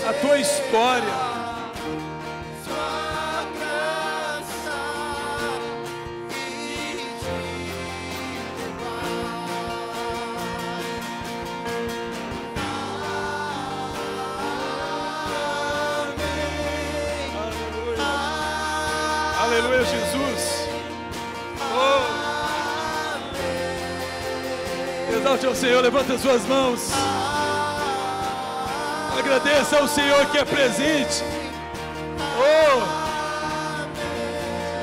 a tua história. Aleluia, Jesus. Exalte ao Senhor, levanta as suas mãos. Agradeça ao Senhor que é presente.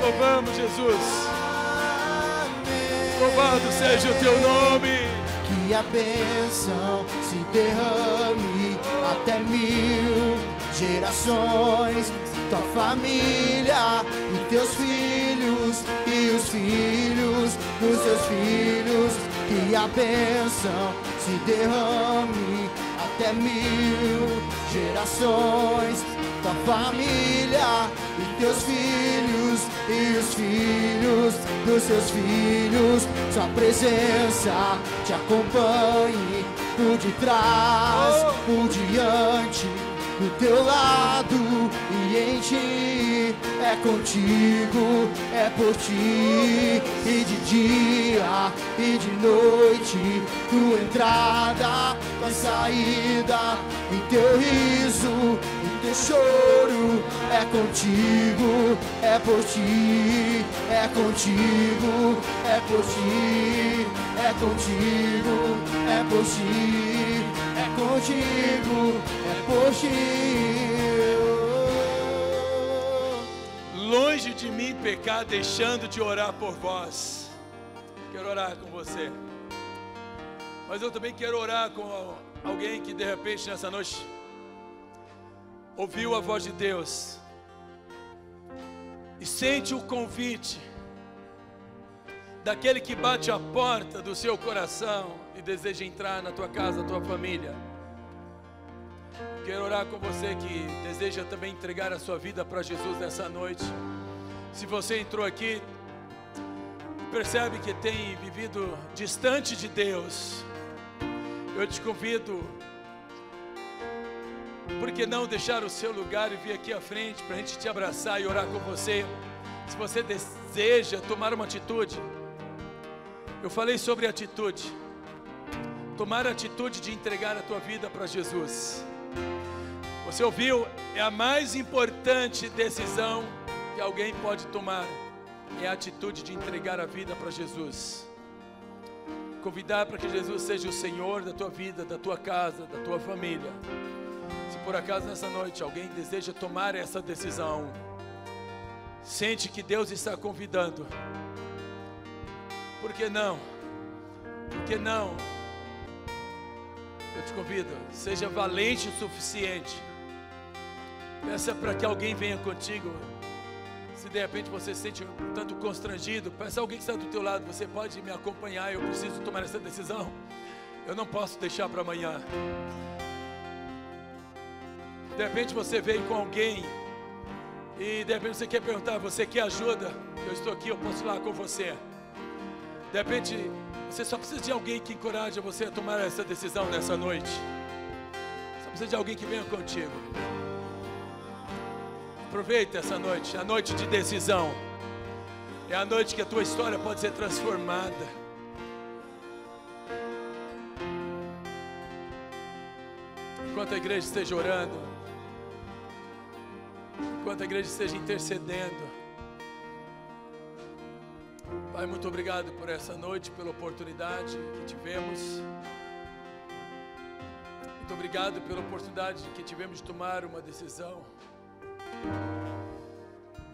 Louvamos, Jesus. Louvado seja o teu nome. Que a bênção se derrame até 1000 gerações. Tua família e teus filhos e os filhos dos teus filhos. Que a bênção se derrame até 1000 gerações. Tua família e teus filhos e os filhos dos teus filhos. Sua presença te acompanhe por detrás, por diante, do teu lado e em ti. É contigo, é por ti. E de dia e de noite, tua entrada, tua saída, e teu riso e teu choro. É contigo, é por ti. É contigo, é por ti. É contigo, é por ti. É contigo, é por ti. Longe de mim pecar, deixando de orar por vós. Quero orar com você. Mas eu também quero orar com alguém que de repente nessa noite ouviu a voz de Deus e sente o convite daquele que bate a porta do seu coração e deseja entrar na tua casa, na tua família. Quero orar com você que deseja também entregar a sua vida para Jesus nessa noite. Se você entrou aqui e percebe que tem vivido distante de Deus, eu te convido, por que não deixar o seu lugar e vir aqui à frente para a gente te abraçar e orar com você. Se você deseja tomar uma atitude, eu falei sobre atitude. Tomar a atitude de entregar a tua vida para Jesus. Você ouviu? É a mais importante decisão que alguém pode tomar. É a atitude de entregar a vida para Jesus. convidar para que Jesus seja o Senhor da tua vida, da tua casa, da tua família. Se por acaso nessa noite alguém deseja tomar essa decisão, sente que Deus está convidando, por que não? Por que não? Eu te convido, seja valente o suficiente. Peça para que alguém venha contigo. Se de repente você se sente um tanto constrangido, peça a alguém que está do teu lado, você pode me acompanhar, eu preciso tomar essa decisão. Eu não posso deixar para amanhã. De repente você veio com alguém e de repente você quer perguntar, você quer ajuda? Eu estou aqui, eu posso ir lá com você. De repente você só precisa de alguém que encoraje você a tomar essa decisão nessa noite. Só precisa de alguém que venha contigo. Aproveita essa noite, a noite de decisão. É a noite que a tua história pode ser transformada. Enquanto a igreja esteja orando, enquanto a igreja esteja intercedendo, Pai, muito obrigado por essa noite, pela oportunidade que tivemos. Muito obrigado pela oportunidade que tivemos de tomar uma decisão.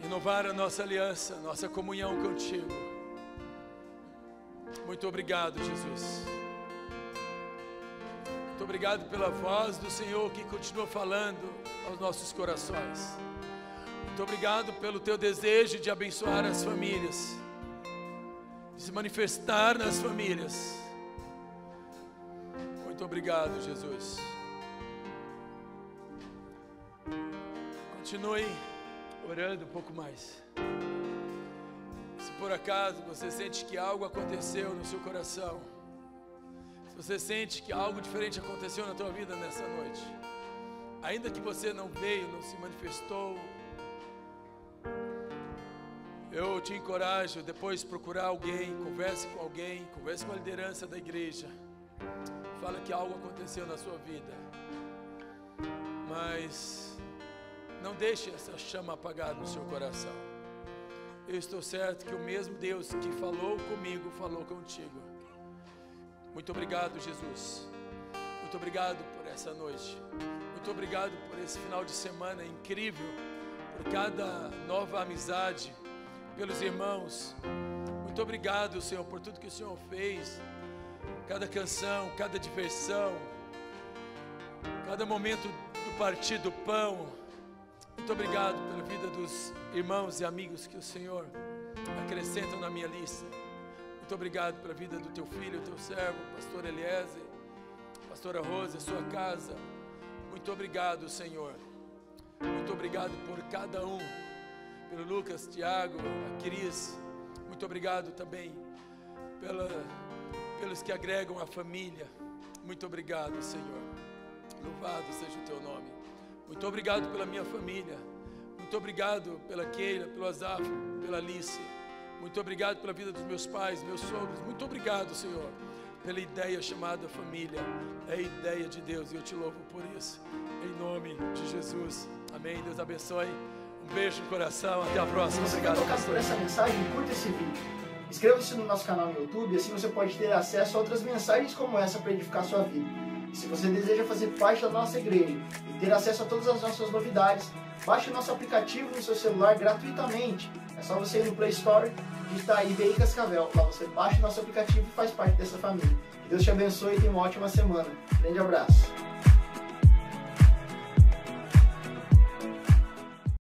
Renovar a nossa aliança, nossa comunhão contigo. Muito obrigado, Jesus. Muito obrigado pela voz do Senhor que continua falando aos nossos corações. Muito obrigado pelo teu desejo de abençoar as famílias, de se manifestar nas famílias. Muito obrigado, Jesus. Continue orando um pouco mais. Se por acaso você sente que algo aconteceu no seu coração, se você sente que algo diferente aconteceu na tua vida nessa noite, ainda que você não veio, não se manifestou, eu te encorajo depois procurar alguém, converse com alguém, converse com a liderança da igreja, fala que algo aconteceu na sua vida, mas não deixe essa chama apagar no seu coração. Eu estou certo que o mesmo Deus que falou comigo, falou contigo. Muito obrigado, Jesus. Muito obrigado por essa noite. Muito obrigado por esse final de semana incrível, por cada nova amizade, pelos irmãos. Muito obrigado, Senhor, por tudo que o Senhor fez. Cada canção, cada diversão, cada momento do partir do pão. Muito obrigado pela vida dos irmãos e amigos que o Senhor acrescentam na minha lista. Muito obrigado pela vida do teu filho, teu servo, pastor Eliezer, pastora Rosa, sua casa. Muito obrigado, Senhor. Muito obrigado por cada um, pelo Lucas, Tiago, a Cris. Muito obrigado também pelos que agregam a família. Muito obrigado, Senhor. Louvado seja o teu nome. Muito obrigado pela minha família. Muito obrigado pela Keila, pelo Azaf, pela Alice. Muito obrigado pela vida dos meus pais, meus sogros. Muito obrigado, Senhor, pela ideia chamada família. É a ideia de Deus e eu te louvo por isso. Em nome de Jesus. Amém. Deus abençoe. Um beijo no coração. Até a próxima. Se você quer tocar por essa mensagem, curta esse vídeo. Inscreva-se no nosso canal no YouTube, assim você pode ter acesso a outras mensagens como essa para edificar a sua vida. E se você deseja fazer parte da nossa igreja e ter acesso a todas as nossas novidades, baixe o nosso aplicativo no seu celular gratuitamente. É só você ir no Play Store e digitar aí IBI Cascavel. Lá você baixa o nosso aplicativo e faz parte dessa família. Que Deus te abençoe e tenha uma ótima semana. Grande abraço.